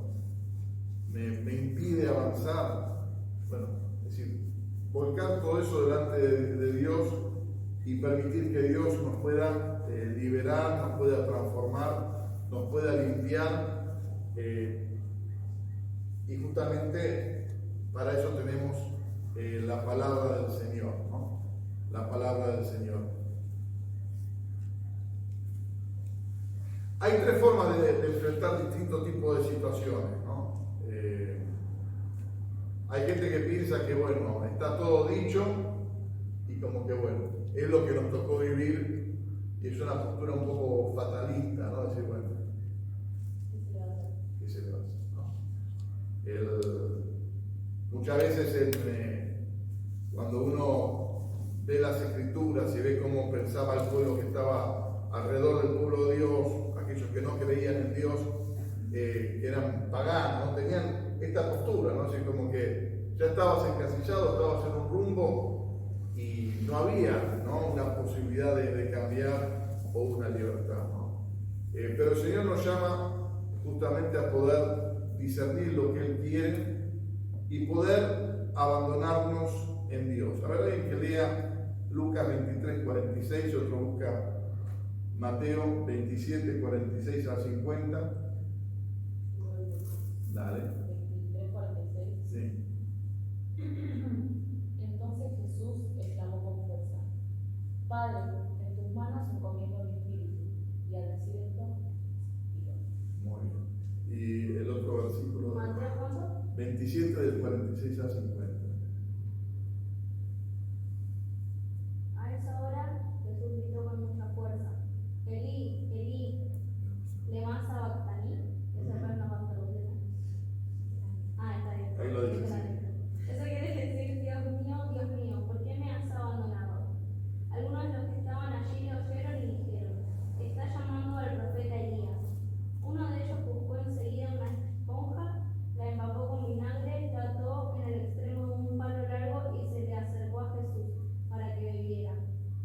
me impide avanzar? Bueno, es decir, volcar todo eso delante de Dios y permitir que Dios nos pueda liberar, nos pueda transformar, nos pueda limpiar. Y justamente para eso tenemos la palabra del Señor, ¿no? La palabra del Señor. Hay tres formas de enfrentar distintos tipos de situaciones, ¿no? Hay gente que piensa que, bueno, está todo dicho y como que, bueno, es lo que nos tocó vivir, y es una postura un poco fatalista, ¿no? Decir, bueno, ¿qué se le va a hacer? ¿No? Muchas veces cuando uno ve las Escrituras y ve cómo pensaba el pueblo que estaba alrededor del pueblo de Dios, aquellos que no creían en Dios, que eran paganos, ¿no? Tenían esta postura, ¿no? Así como que ya estabas encasillado, estabas en un rumbo y no había, ¿no?, una posibilidad de cambiar o una libertad, ¿no? Pero el Señor nos llama justamente a poder discernir lo que Él quiere y poder abandonarnos en Dios. A ver, alguien que lea Lucas 23, 46, otro busca Mateo 27, 46 a 50. Dale. 23, 46. Sí. Entonces Jesús exclamó con fuerza: Padre, en tus manos encomiendo mi espíritu. Y al decir esto, expiró. Muy bien. Y el otro versículo, ¿Mateo cuánto? 27 del 46 a 50. A esa hora Jesús gritó con mucha fuerza: Elí, Elí, lema sabactani. Esa frase no va a traducir. Está bien. Ahí lo dice, sí. Eso quiere decir: Dios mío, ¿por qué me has abandonado? Algunos de los que estaban allí le oyeron y dijeron: Está llamando al profeta Elías. Uno de ellos buscó enseguida una esponja, la empapó con vinagre, la ató en el extremo de un palo largo y se le acercó a Jesús para que bebiera.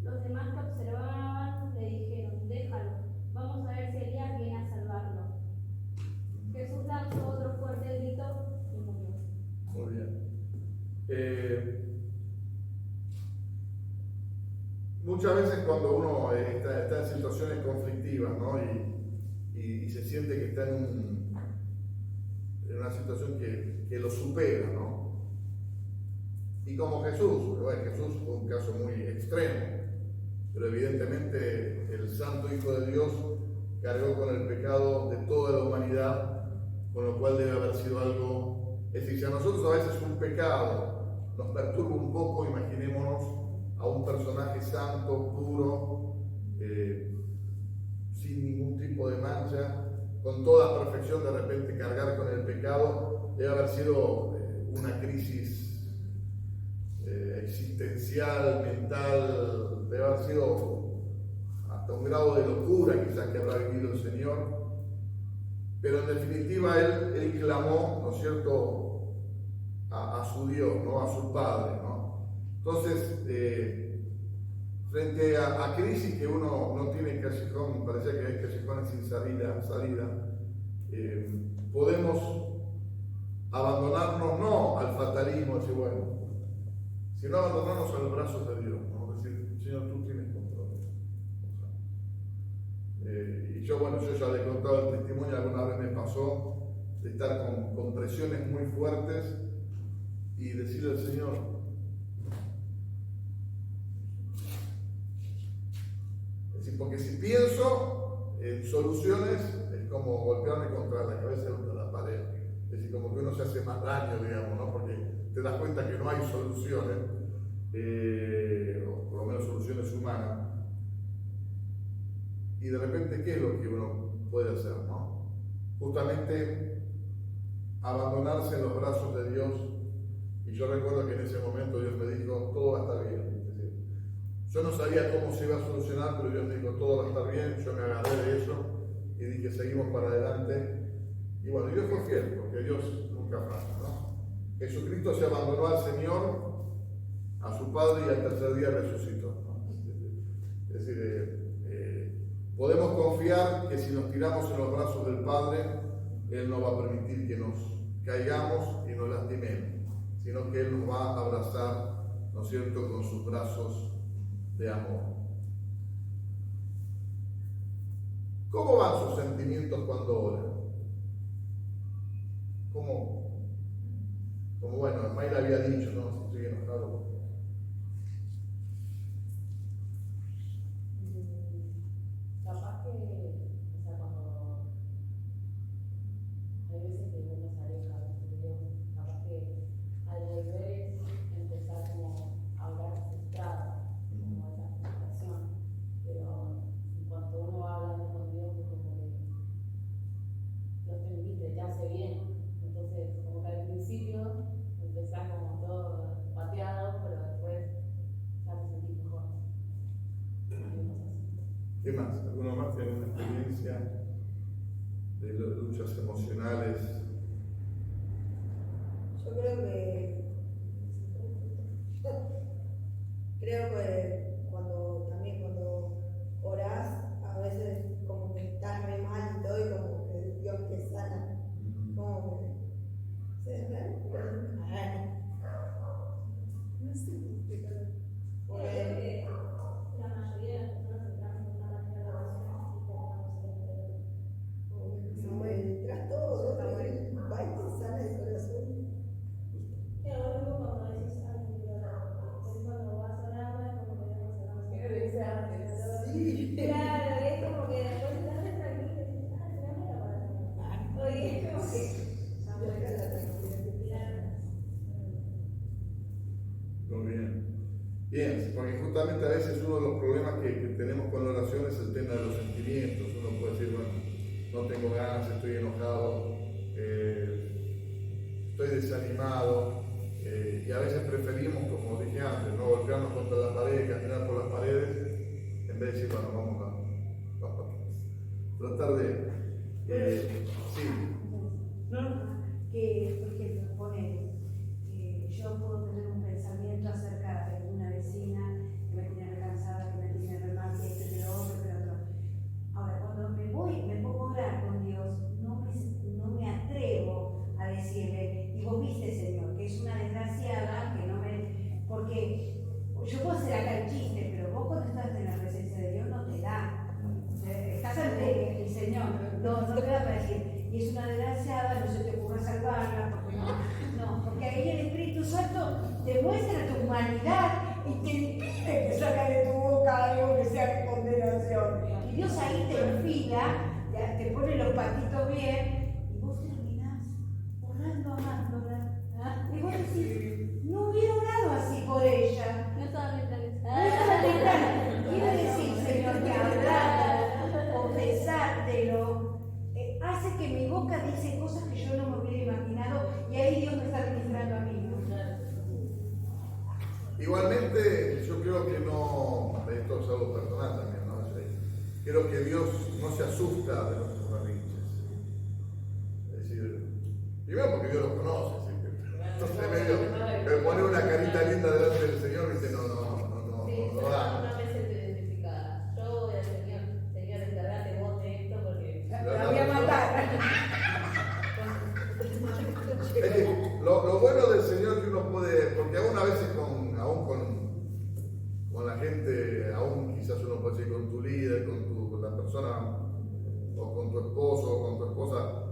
Los demás que observaban le dijeron: Déjalo, vamos a ver si Elías viene a salvarlo. Jesús lanzó otro fuerte grito y murió. Muy bien. Muchas veces cuando uno está en situaciones conflictivas, ¿no?, y se siente que está en una situación que lo supera, ¿no? Y como Jesús, bueno, Jesús fue un caso muy extremo, pero evidentemente el Santo Hijo de Dios cargó con el pecado de toda la humanidad, con lo cual debe haber sido algo. Es decir, si a nosotros a veces un pecado nos perturba un poco, imaginémonos a un personaje santo, puro, sin ningún tipo de mancha, con toda perfección, de repente cargar con el pecado, debe haber sido una crisis existencial, mental, debe haber sido hasta un grado de locura quizás que habrá vivido el Señor. Pero en definitiva él clamó, ¿no es cierto?, a su Dios, ¿no?, a su Padre, ¿no? Entonces, frente a crisis que uno no tiene callejón, parecía que hay callejones sin salida, podemos abandonarnos no al fatalismo, decir, bueno, sino abandonarnos a los brazos de Dios, ¿no? Decir, Señor, tú tienes control. Y yo ya le he contado el testimonio, alguna vez me pasó de estar con presiones muy fuertes y decirle al Señor: es decir, porque si pienso en soluciones es como golpearme contra la cabeza contra la pared, es decir, como que uno se hace más daño, digamos, ¿no? Porque te das cuenta que no hay soluciones, o por lo menos soluciones humanas. Y de repente, ¿qué es lo que uno puede hacer, no? Justamente abandonarse en los brazos de Dios. Y yo recuerdo que en ese momento Dios me dijo: todo va a estar bien. Es decir, yo no sabía cómo se iba a solucionar, pero Dios me dijo: todo va a estar bien. Yo me agarré de eso y dije: seguimos para adelante. Y bueno, Dios fue fiel, porque Dios nunca falla, ¿no? Jesucristo se abandonó al Señor a su Padre y al tercer día resucitó, ¿no? Es decir, podemos confiar que si nos tiramos en los brazos del Padre, Él no va a permitir que nos caigamos y nos lastimemos, sino que Él nos va a abrazar, ¿no es cierto?, con sus brazos de amor. ¿Cómo van sus sentimientos cuando oran? Como bueno, Mayra había dicho, ¿no? Si estoy enojado. Capaz que, o sea, cuando hay veces que uno se aleja de Dios, capaz que al volver empezar como a hablar frustrado, como esa frustración, pero en cuanto uno va hablando con Dios, es como que Dios te invite, te hace bien, entonces como que al principio empezás como todo pateado, pero después ya te sentís mejor. ¿Qué más? ¿Alguno más tiene una experiencia de luchas emocionales? Yo creo que cuando orás, a veces como que estás re mal y todo, y como que Dios te sana. Como que se no sé cómo explicarlo. Porque La mayoría de las personas entramos en una página de oración y terminamos en el tras todo, va y te sana el corazón. Pero luego cuando decís algo, cuando vas a orar, es como que Dios se va a Sí. Claro, es como que después estás tranquilo y dices, será mera para oye, es como que. Muy bien. Bien, porque justamente a veces uno de los problemas que tenemos con la oración es el tema de los sentimientos. Uno puede decir, bueno, no tengo ganas, estoy enojado, estoy desanimado, y a veces preferimos, como dije antes, no golpearnos contra la pared, caminar por las paredes, en vez de decir, bueno, vamos a tratar de... sí. No, que, por ejemplo, pone, yo puedo tener un pensamiento acerca de una vecina que me tiene cansada, que me tiene re mal, que esto, que lo otro, que lo otro. Ahora, cuando me pongo a orar con Dios, no me atrevo a decirle, y vos viste, Señor, que es una desgraciada, que no me... Porque yo puedo hacer acá el chiste, pero vos cuando estás en la presencia de Dios no te da. Estás ante el Señor, no te da para decir, y es una desgraciada, no se te ocurra salvarla, porque porque ahí el Espíritu Santo te muestra tu humanidad y te impide que salga de tu boca algo que sea de condenación. Y Dios ahí te enfila, te pone los patitos bien, y vos terminás orando, amándola. Y vos decís, no hubiera orado así por ella. No estaba mentalizada. No estaba mentalizada. Quiero decir, Señor, que hablar, confesártelo, hace que mi boca dice cosas que yo no me hubiera imaginado, y ahí Dios me está ministrando a mí. Igualmente, yo creo que no, esto es algo personal también, ¿no? Creo que Dios no se asusta de nuestros berrinches. Es decir, primero porque Dios los conoce, ¿sí? Entonces me pone una carita linda delante del Señor y dice, no da. Una vez se te identificada. Yo voy al Señor, encargate vos de esto porque. La voy a matar. Es que lo bueno del Señor que uno puede, porque aún a veces aún con la gente, aún quizás uno puede decir con tu líder, con la persona, o con tu esposo, o con tu esposa,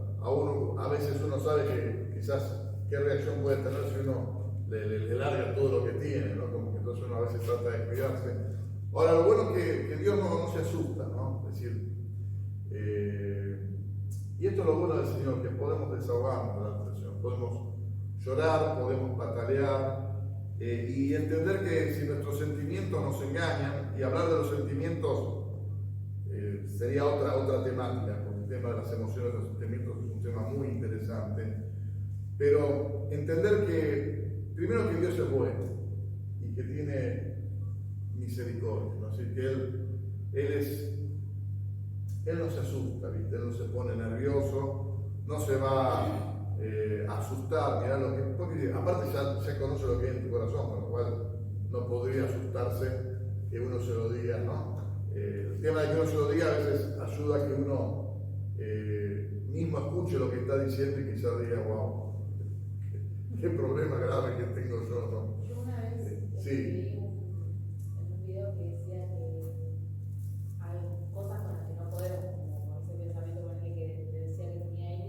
a veces uno sabe que quizás qué reacción puede tener si uno le larga todo lo que tiene, ¿no? Como que entonces uno a veces trata de cuidarse. Ahora, lo bueno es que Dios no se asusta, ¿no? Es decir, y esto es lo bueno del Señor, que podemos desahogarnos delante del Señor, podemos llorar, podemos patalear, y entender que si nuestros sentimientos nos engañan, y hablar de los sentimientos sería otra temática, porque el tema de las emociones, de los sentimientos es un tema muy interesante, pero entender que primero que Dios es bueno y que tiene misericordia, ¿no? Así que Él no se asusta, ¿viste? Él no se pone nervioso, no se va a asustar, mirá lo que, porque aparte ya conoce lo que hay en tu corazón, con lo cual no podría asustarse que uno se lo diga, ¿no? El tema de que uno se lo diga a veces ayuda a que uno mismo escuche lo que está diciendo y quizás diga, wow, qué problema grave que tengo yo, ¿no? Yo una vez Sí. vi en un video que decía que hay cosas con las que no podemos, como ese pensamiento con el que decía que tenía él,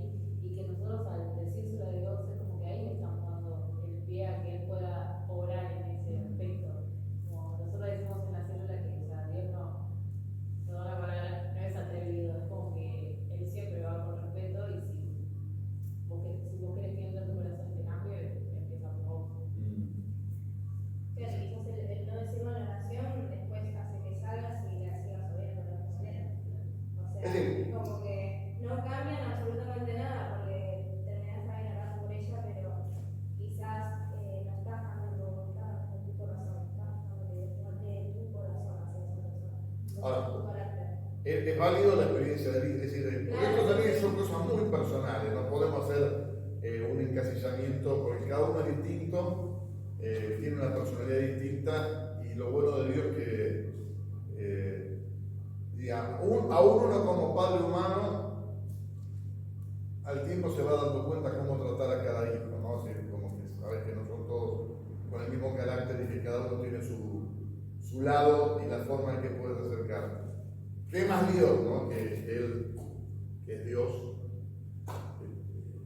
y que nosotros al decírselo a Dios es como que ahí le estamos dando el pie a que Él pueda obrar en ese aspecto. Como nosotros decimos en la célula que, o sea, Dios no, toda la palabra no es atrevido, es como que Él siempre va con respeto y si vos querés que entre en tu corazón este cambio, empieza por vos. Claro, quizás el no decirlo en la oración después hace que salgas y la sigas oyendo la emociones. O sea, Sí. como que no cambian absolutamente nada porque terminás también orando por ella, pero quizás no estás dando tu corazón, estás dando que Dios molde tu corazón hacia esa persona. Ahora, Tu carácter. es válido la experiencia de él, es decir, porque esto también son cosas muy personales, no podemos hacer un encasillamiento porque cada uno es distinto, tiene una personalidad distinta y lo bueno de Dios que aún uno como padre humano al tiempo se va dando cuenta cómo tratar a cada hijo, ¿no? Así, como que sabes que no son todos con el mismo carácter y que cada uno tiene su lado y la forma en que puedes acercarte. ¿Qué más Dios, no? Que Él, que es Dios,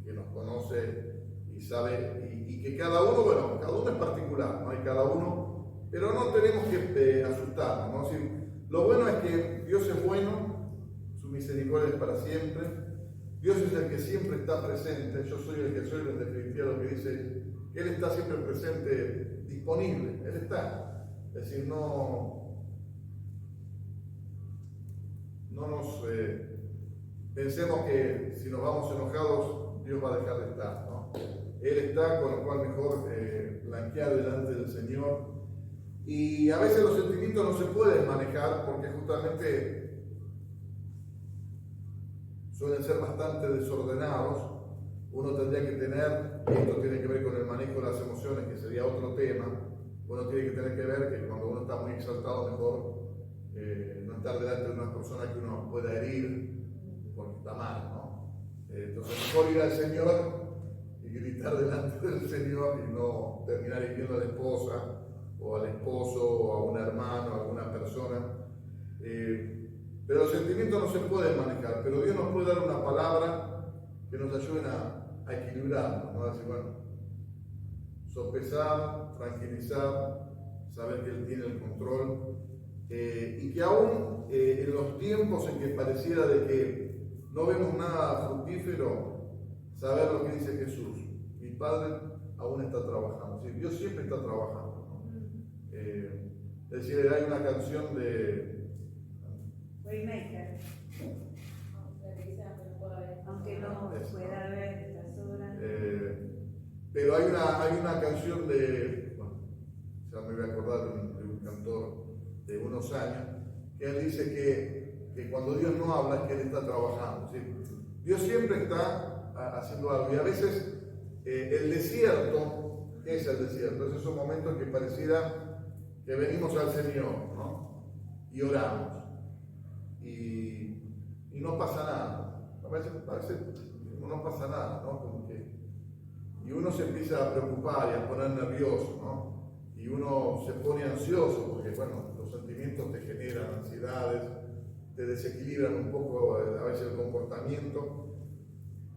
que nos conoce y sabe, y que cada uno, bueno, cada uno es particular, ¿no? Hay cada uno, pero no tenemos que asustarnos, ¿no? Si, lo bueno es que Dios es bueno, su misericordia es para siempre, Dios es el que siempre está presente, yo soy el que soy, en definitiva lo que dice, que Él está siempre presente, disponible, Él está, es decir, no nos pensemos que si nos vamos enojados, Dios va a dejar de estar, ¿no? Él está, con lo cual mejor blanquear delante del Señor. Y a veces los sentimientos no se pueden manejar porque justamente suelen ser bastante desordenados. Uno tendría que tener, y esto tiene que ver con el manejo de las emociones, que sería otro tema, uno tiene que tener que ver que cuando uno está muy exaltado, mejor no estar delante de una persona que uno pueda herir, porque está mal, ¿no? Entonces, mejor ir al Señor y gritar delante del Señor y no terminar hiriendo a la esposa, o al esposo, o a un hermano, a alguna persona. Pero los sentimientos no se pueden manejar, pero Dios nos puede dar una palabra que nos ayude a equilibrarnos, ¿no? Así, bueno, sopesar, tranquilizar, saber que Él tiene el control. Y que aún en los tiempos en que pareciera de que no vemos nada fructífero, saber lo que dice Jesús. Mi Padre aún está trabajando. ¿Sí? Dios siempre está trabajando, ¿no? Es decir, hay una canción de Waymaker, La que dice, aunque no pueda ver estas horas. pero hay una canción de, bueno, ya me voy a acordar de un cantor de unos años, que él dice que cuando Dios no habla es que Él está trabajando, ¿sí? Dios siempre está haciendo algo, y a veces el desierto, ¿qué es el desierto? Esos son momentos que pareciera que venimos al Señor, ¿no? Y oramos, y no pasa nada, a veces no pasa nada, ¿no? Como que, y uno se empieza a preocupar y a poner nervioso, ¿no? Y uno se pone ansioso porque, bueno, los sentimientos te generan ansiedades, te desequilibran un poco a veces el comportamiento.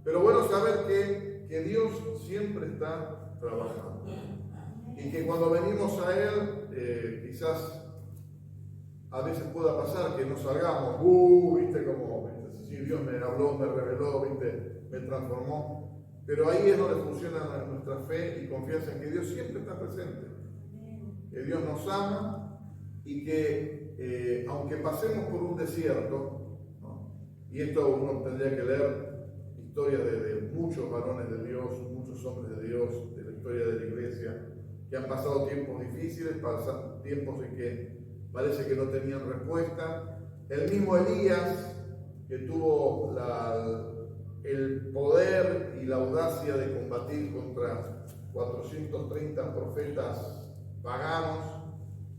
Pero bueno, saber que Dios siempre está trabajando. Y que cuando venimos a Él, quizás a veces pueda pasar que no salgamos, viste, como, ¿viste? Si Dios me habló, me reveló, viste, me transformó. Pero ahí es donde funciona nuestra fe y confianza en que Dios siempre está presente. Que Dios nos ama y que aunque pasemos por un desierto, ¿no? Y esto uno tendría que leer historias de muchos varones de Dios, muchos hombres de Dios, de la historia de la iglesia, que han pasado tiempos difíciles, tiempos en que parece que no tenían respuesta. El mismo Elías, que tuvo el poder y la audacia de combatir contra 430 profetas paganos,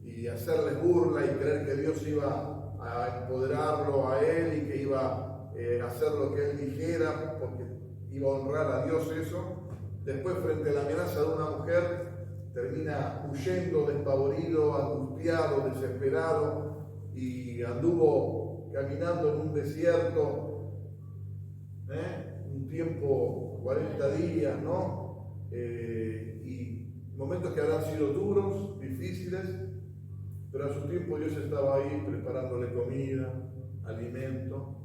y hacerles burla y creer que Dios iba a empoderarlo a él y que iba a hacer lo que él dijera porque iba a honrar a Dios eso. Después, frente a la amenaza de una mujer, termina huyendo, despavorido, angustiado, desesperado, y anduvo caminando en un desierto un tiempo, 40 días, ¿no? Y momentos que habrán sido duros, difíciles, pero a su tiempo Dios estaba ahí preparándole comida, alimento,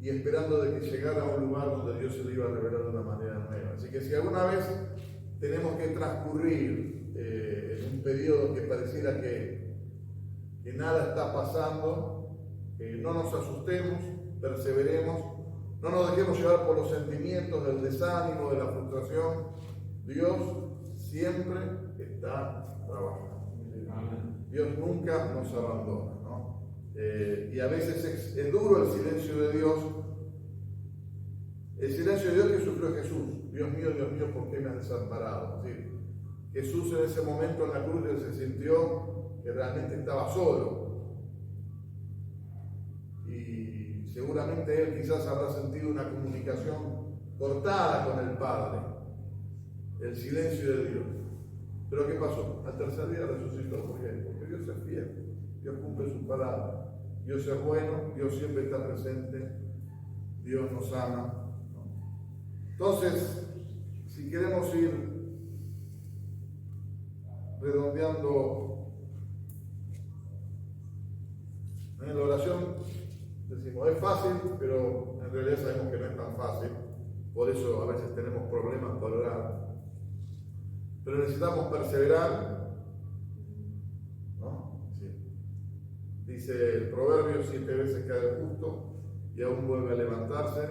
y esperando de que llegara a un lugar donde Dios se le iba a revelar de una manera nueva. Así que si alguna vez tenemos que transcurrir en un periodo que pareciera que nada está pasando, no nos asustemos, perseveremos, no nos dejemos llevar por los sentimientos del desánimo, de la frustración. Dios siempre está trabajando. Dios nunca nos abandona, ¿no? Y a veces es duro el silencio de Dios, el silencio de Dios que sufrió Jesús. Dios mío, ¿por qué me has desamparado? Es decir, Jesús en ese momento en la cruz se sintió que realmente estaba solo. Y seguramente él quizás habrá sentido una comunicación cortada con el Padre, el silencio de Dios. Pero ¿qué pasó? Al tercer día resucitó. ¿Por qué? Porque Dios es fiel, Dios cumple su palabra, Dios es bueno, Dios siempre está presente, Dios nos ama. Entonces, si queremos ir redondeando en la oración, decimos, es fácil, pero en realidad sabemos que no es tan fácil, por eso a veces tenemos problemas para orar. Pero necesitamos perseverar, ¿no? Sí. Dice el proverbio, 7 veces cae el justo y aún vuelve a levantarse.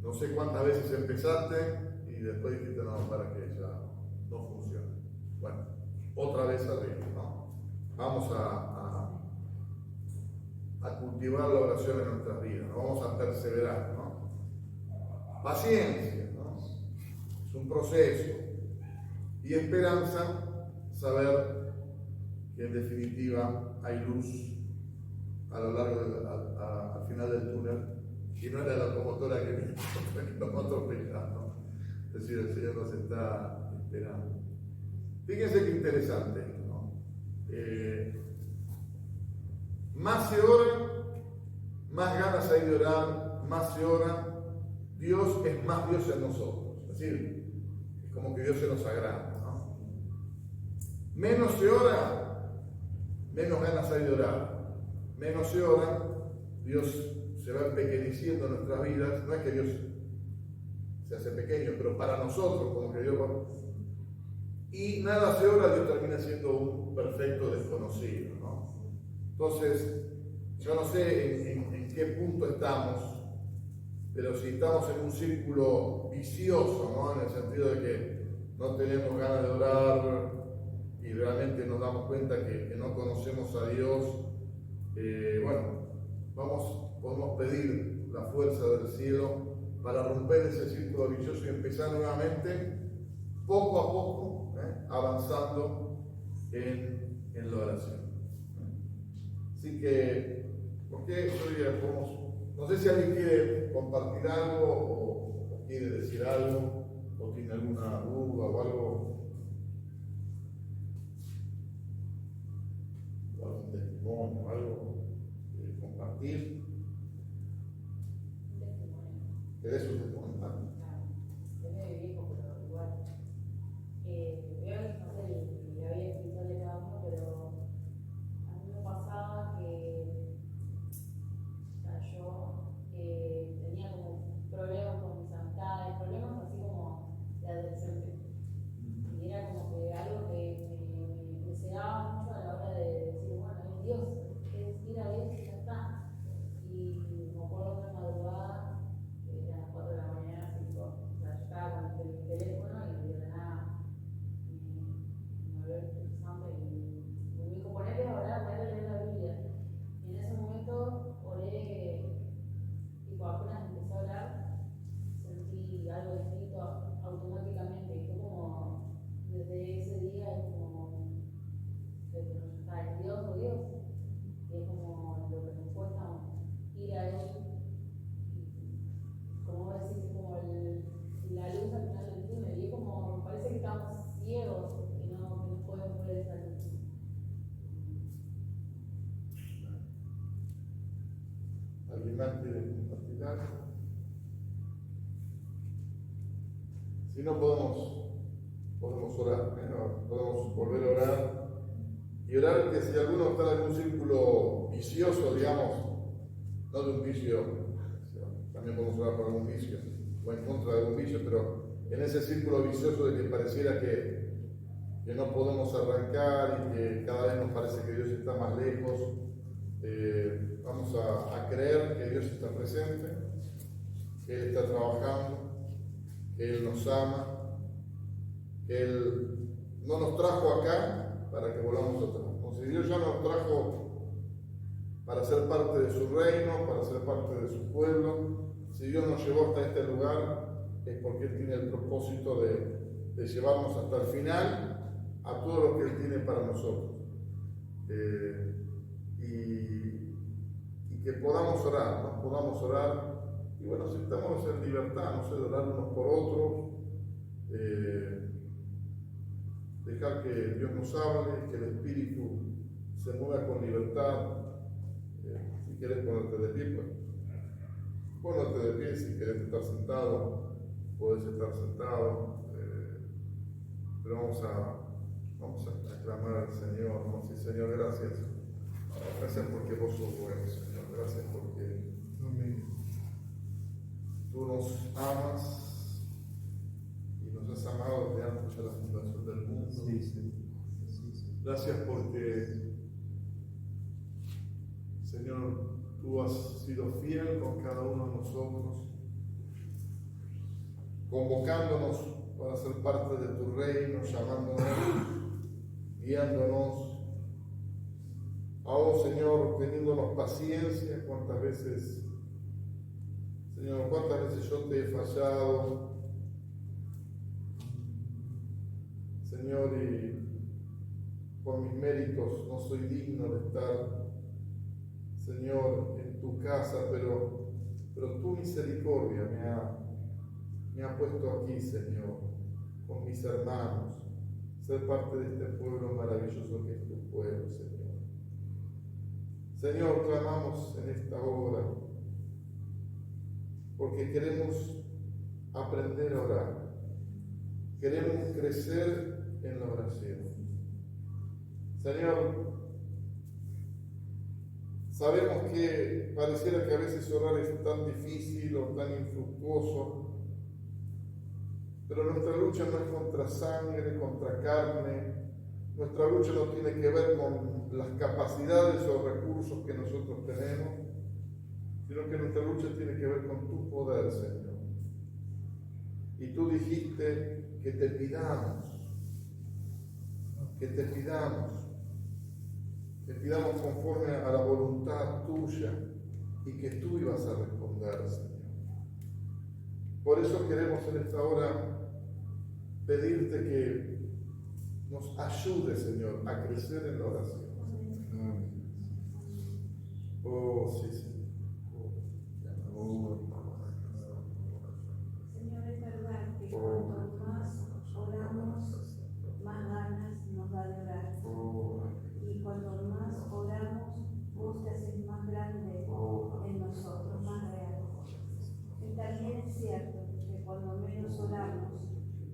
No sé cuántas veces empezaste y después dijiste, no, para que ya no funcione. Bueno, otra vez arriba, ¿no? Vamos a cultivar la oración en nuestras vidas, ¿no? Vamos a perseverar, ¿no? Paciencia, ¿no? Es un proceso. Y esperanza, saber que en definitiva hay luz a lo largo al final del túnel, y no era la locomotora que nos atropella, ¿no? Es decir, el Señor nos está esperando. Fíjense qué interesante, ¿no? Más se ora, más ganas hay de orar, más se ora, Dios es más Dios en nosotros. Es decir, es como que Dios se nos agranda, ¿no? Menos se ora, menos ganas hay de orar. Menos se ora, Dios se va empequeñeciendo en nuestras vidas. No es que Dios se hace pequeño, pero para nosotros, como que Dios va. Y nada se ora, Dios termina siendo un perfecto desconocido, ¿no? Entonces, yo no sé en qué punto estamos, pero si estamos en un círculo vicioso, ¿no? En el sentido de que no tenemos ganas de orar y realmente nos damos cuenta que no conocemos a Dios, bueno, podemos pedir la fuerza del cielo para romper ese círculo vicioso y empezar nuevamente, poco a poco, avanzando en la oración. Así que, ¿por qué yo diría, no sé si alguien quiere compartir algo o quiere decir algo o tiene alguna duda o algo, o algún testimonio, algo que compartir? ¿Querés un testimonio? Claro, es medio viejo, pero igual. Veo, no sé, la vida espiritual de cada uno, pero a mí me pasaba que, o sea, yo tenía como problemas con mis amistades, problemas así como de adolescente. Iván quiere compartir algo. Si no podemos orar, podemos volver a orar y orar que si alguno está en un círculo vicioso, digamos, no de un vicio, también podemos orar por algún vicio o en contra de algún vicio, pero en ese círculo vicioso de que pareciera que no podemos arrancar y que cada vez nos parece que Dios está más lejos, vamos a creer que Dios está presente, que Él está trabajando, que Él nos ama, que Él no nos trajo acá para que volvamos atrás. Como si Dios ya nos trajo para ser parte de su reino, para ser parte de su pueblo. Si Dios nos llevó hasta este lugar, es porque Él tiene el propósito de llevarnos hasta el final a todo lo que Él tiene para nosotros. Y que podamos orar, ¿no? Podamos orar. Y bueno, si estamos en libertad, no sé, de orar unos por otros, dejar que Dios nos hable, que el Espíritu se mueva con libertad. Si quieres ponerte de pie, pues ponerte de pie. Si quieres estar sentado, puedes estar sentado. Pero vamos a clamar al Señor. Vamos a decir: Señor, gracias. Gracias porque vos sos bueno, Señor. Gracias porque tú nos amas y nos has amado desde antes de la fundación del mundo. Gracias porque, Señor, tú has sido fiel con cada uno de nosotros, convocándonos para ser parte de tu reino, llamándonos, guiándonos. Aún, Señor, teniéndonos paciencia. Cuántas veces, Señor, cuántas veces yo te he fallado, Señor, y por mis méritos no soy digno de estar, Señor, en tu casa, pero tu misericordia me ha puesto aquí, Señor, con mis hermanos, ser parte de este pueblo maravilloso que es tu pueblo, Señor. Señor, clamamos en esta hora porque queremos aprender a orar, queremos crecer en la oración. Señor, sabemos que pareciera que a veces orar es tan difícil o tan infructuoso, pero nuestra lucha no es contra sangre, contra carne. Nuestra lucha no tiene que ver con las capacidades o recursos que nosotros tenemos, sino que nuestra lucha tiene que ver con tu poder, Señor. Y tú dijiste que te pidamos conforme a la voluntad tuya y que tú ibas a responder, Señor. Por eso queremos en esta hora pedirte que nos ayude, Señor, a crecer en la oración. Oh, sí, Señor. Señor, es verdad que cuanto más oramos, más ganas nos da de orar. Y cuanto más oramos, vos te haces más grande en nosotros, más real. Y también es cierto que cuando menos oramos,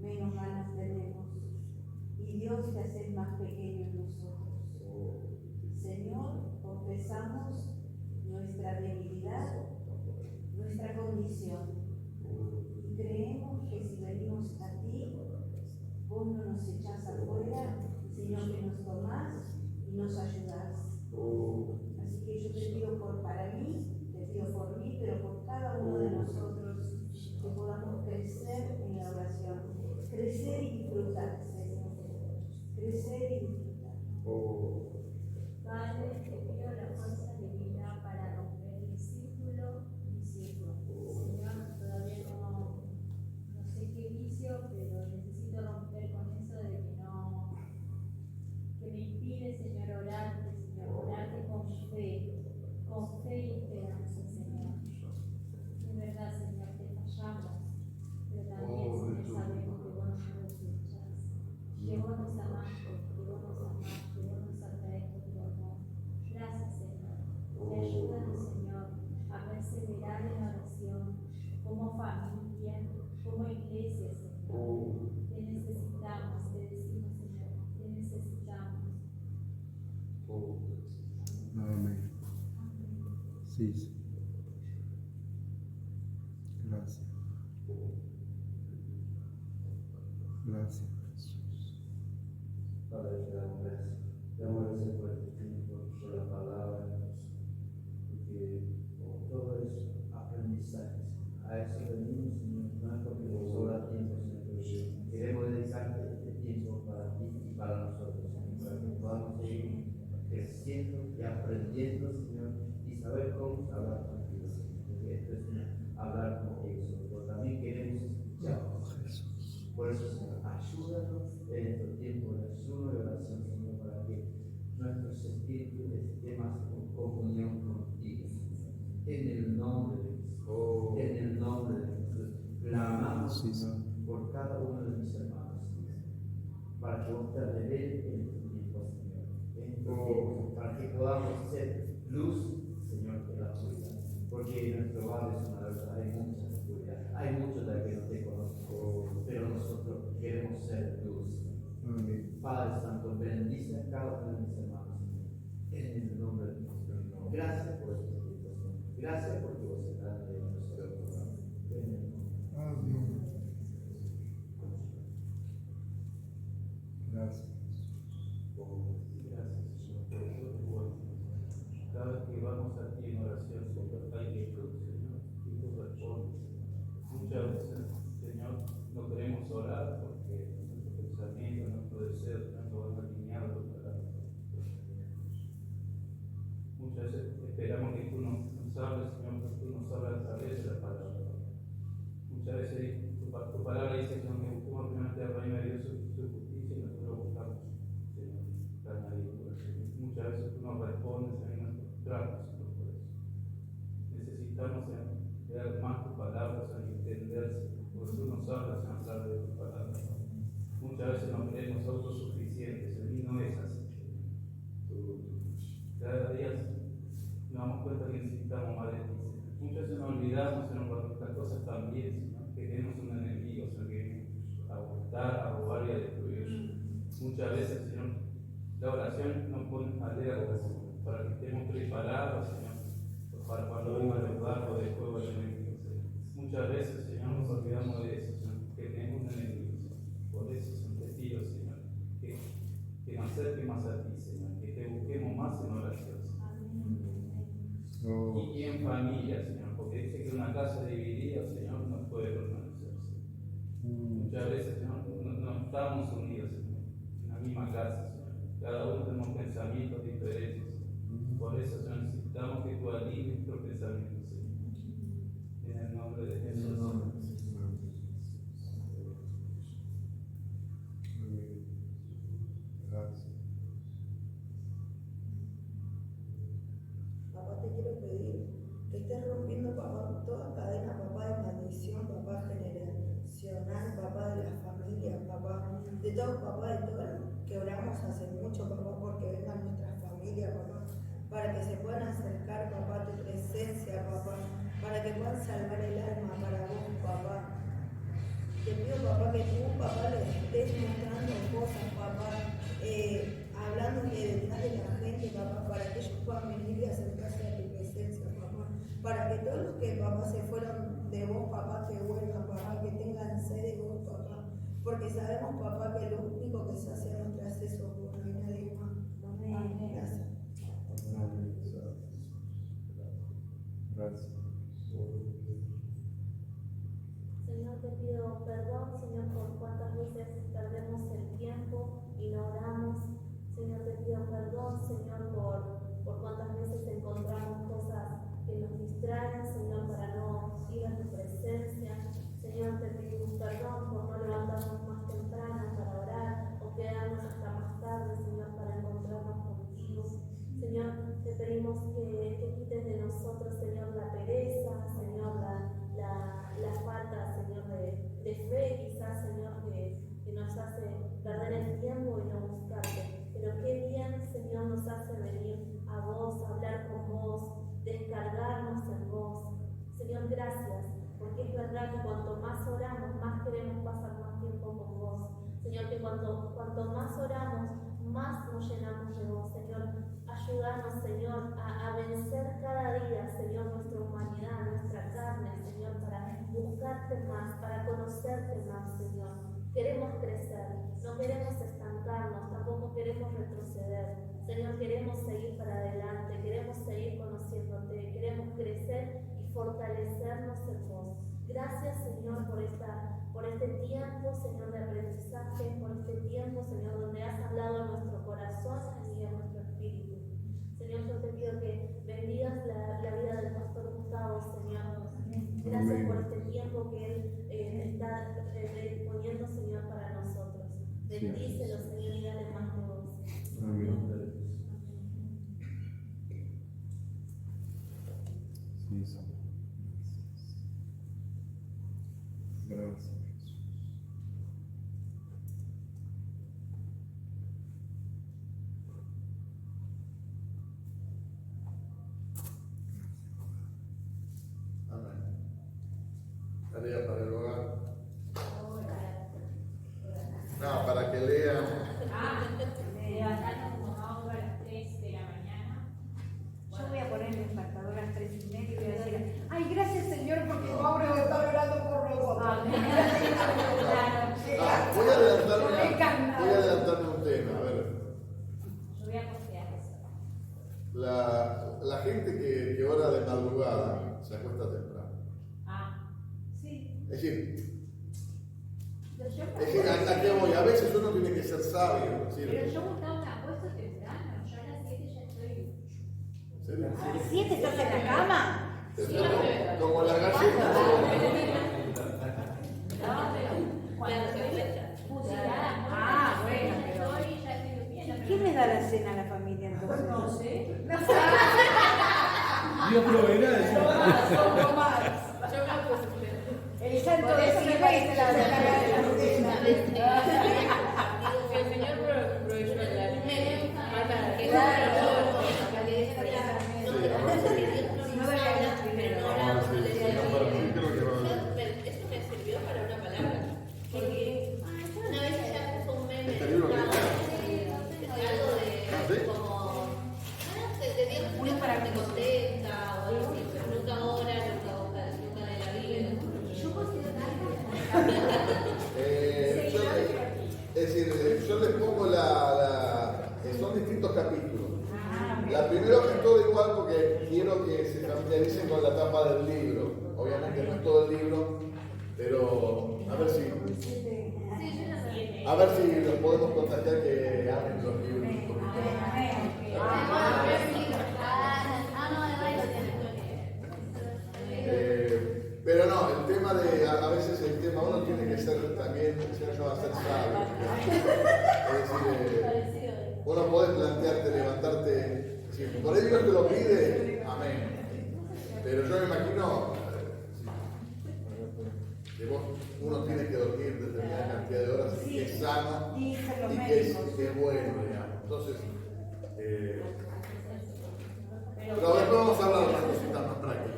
menos ganas tenemos. Y Dios te hace más pequeño en nosotros. Señor, confesamos nuestra debilidad, nuestra condición. Y creemos que si venimos a ti, vos no nos echás afuera, sino que nos tomás y nos ayudás. Así que yo te pido para mí, te pido por mí, pero por cada uno de nosotros, que podamos crecer en la oración, crecer y disfrutar, Señor. Crecer y disfrutar. Padre, te pido la fuerza divina para romper el círculo vicioso. Señor, todavía no sé qué vicio, pero necesito romper con eso de que me impide, Señor, orarte con fe y esperanza, Señor. Es verdad, Señor, te fallamos, pero también, Señor, sabemos que vos nos escuchás. Sí, sí. Gracias. Gracias, Jesús. Padre, te damos gracias. Te damos gracias por este tiempo, por la palabra, porque todo es aprendizaje. A eso venimos, Señor, no es porque nos sobra tiempo, Señor, pero queremos dedicarte este tiempo para ti y para nosotros, Señor, para que podamos seguir creciendo y aprendiendo, Señor, y saber cómo hablar contigo, Señor, porque esto es hablar contigo, Señor, pero también queremos escuchar. Por eso, Señor, ayúdanos en estos tiempos de ayuno y oración, Señor, para que nuestros espíritus estén más en comunión contigo, Señor. En el nombre de Jesús, en el nombre de Jesús, clamamos, Señor, por cada uno de mis hermanos, Señor, para que vos te reveles en estos tiempos, Señor, en estos tiempos, para que podamos ser luz, Señor, de la oscuridad, porque en nuestro barrio es una verdad, hay mucha oscuridad, hay muchos de que no te conocen, pero nosotros queremos ser luz. Amén. Padre Santo, bendice a cada uno de mis hermanos, en el nombre de Jesús. Gracias por esta invitación. Gracias porque vos estás en nuestro programa. En el nombre. Amén. Gracias. Gracias, Señor, por eso es bueno. Cada vez que vamos a ti en oración, Señor, hay quietud, Señor, y tú respondes. Muchas veces, Señor, no queremos orar porque nuestro pensamiento, nuestro deseo, no van alineados con tu palabra. Muchas veces esperamos que tú nos hables, Señor, que tú nos hables a través de la palabra. Muchas veces tu palabra dice, Señor, que buscamos primeramente el reino de Dios y su justicia y nosotros buscamos, Señor, la añadidura. Muchas veces tú nos respondes en nuestros tratos, Señor, por eso. Necesitamos, Señor, leer más tu palabra, Señor, y entenderse, porque tú nos hablas en hablar de tu palabra. Muchas veces nos creemos autosuficientes, Señor, y no es así. Cada día nos damos cuenta que necesitamos más de ti, Señor. Muchas veces nos olvidamos, Señor, cuando las cosas están bien, Señor, que tenemos un enemigo, Señor, que viene a gustar, a robar y a destruir. Muchas veces, Señor, la oración nos pone alerta, Señor, para que estemos preparados, Señor, para cuando venga el barro de fuego del enemigo, Señor. Muchas veces, Señor, nos olvidamos de eso, Señor, que tenemos un enemigo, Señor. Por eso, Señor, te pido, Señor, que nos acerque más a ti, Señor, que te busquemos más en oración, Señor. Y en familia, Señor, porque dice que una casa dividida, Señor, no puede permanecer, Señor. Muchas veces, Señor, no estamos unidos, Señor, en la misma casa, Señor. Cada uno tenemos pensamientos diferentes. Por eso, Señor, necesitamos que tú alinees nuestros pensamientos, Señor. En el nombre de Jesús. Gracias. Papá, te quiero pedir que estés rompiendo, papá, toda cadena, papá, de maldición, papá, generacional, papá, de la familia, papá, de todo, papá, de todo lo que oramos hace mucho, papá, porque vengan nuestras familias, papá, para que se puedan acercar, papá, a tu presencia, papá, para que puedan salvar el alma para vos, papá. Te pido, papá, que tú, papá, les estés mostrando cosas, papá, hablándole detrás de la gente, papá, para que ellos puedan venir y acercarse a tu presencia, papá, para que todos los que, papá, se fueron de vos, papá, que vuelvan, papá, que tengan sed de vos, papá, porque sabemos, papá, que lo único que se hace a nuestro acceso es vos, no hay nadie más. Amén. Gracias. Gracias. Señor, te pido perdón, Señor, por cuántas veces perdemos el tiempo y no oramos. Señor, te pido perdón, Señor, por cuántas veces encontramos cosas que nos distraen, Señor, para no ir a tu presencia. Señor, te pido perdón por no levantarnos más temprano para orar o quedarnos hasta más tarde, Señor, para encontrarnos contigo. Señor, te pedimos que quites de nosotros, Señor, la pereza, Señor, la falta, Señor, de fe, quizás, Señor, que nos hace perder el tiempo y no buscarte. Pero qué bien, Señor, nos hace venir a vos, hablar con vos, descargarnos en vos. Señor, gracias, porque es verdad que cuanto más oramos, más queremos pasar más tiempo con vos. Señor, que cuanto más oramos, más nos llenamos de vos, Señor. Ayúdanos, Señor, a vencer cada día, Señor, nuestra humanidad, nuestra carne, Señor, para buscarte más, para conocerte más, Señor. Queremos crecer, no queremos estancarnos, tampoco queremos retroceder. Señor, queremos seguir para adelante, queremos seguir conociéndote, queremos crecer y fortalecernos en vos. Gracias, Señor, por este tiempo, Señor, de aprendizaje, por este tiempo, Señor, donde has hablado a nuestro corazón y a nuestro espíritu. Señor, yo te pido que bendigas la vida del pastor Gustavo, Señor. Gracias por este tiempo que él está disponiendo, Señor, para nosotros. Bendícelo, Señor, y dale más de vos. Amén. Sí, Señor. Gracias, Jesús. Amén. Tarea para el hogar. No, para que lean. Levantarnos como vamos a las 3 de la mañana. Yo voy a poner el despertador a las 3:30 y voy a decir, ay, gracias Señor porque Mauro está orando por nosotros. Voy a adelantarme un tema. A ver, Yo voy a postear eso. la gente que ora de madrugada se acuesta temprano. Sí. Es decir, ¿a qué voy? A veces uno tiene que ser sabio. ¿Sí? Pero yo Gustavo me apuesto temprano. Yo a las 7 ya estoy. ¿En serio? ¿A las 7 estás en la cama? Como la gallina. No, pero cuando estoy fusilada, Ah, bueno, pero- estoy ya estoy durmiendo. ¿Quién le da la cena a la familia entonces? No sé. Dios proveerá de eso. El santo de Silvestre la de la cena. Que el Señor proveyó el alimento para que Esto me sirvió para una palabra. Porque una vez ya puso un meme. ¿Este libro qué Algo de como de Dios nunca te contesta o algo así, pero nunca ora, nunca de la Biblia. Yo considero Es decir, yo les pongo son distintos capítulos. La primera es todo igual porque quiero que se familiaricen con la tapa del libro. Obviamente no es todo el libro, pero a ver si los podemos contagiar que amen los libros. Pero no, el tema a veces uno tiene que ser también, yo va a ser sabio. Es decir, uno puede plantearte, levantarte, por ahí Dios te lo pide, amén. Pero yo me imagino que uno tiene que dormir determinada cantidad de horas y que es sano y que es bueno, digamos. Entonces, pero después vamos a hablar de las cositas más prácticas.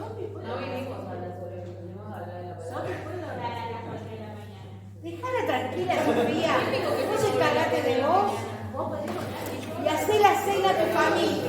No vinimos a hablar sobre eso, venimos a hablar de la palabra. Yo puedo orar a las 4 de la mañana. Dejala tranquila, Sofía. Vos encargate de vos Vos podés orar y yo. y hacé la cena a tu familia.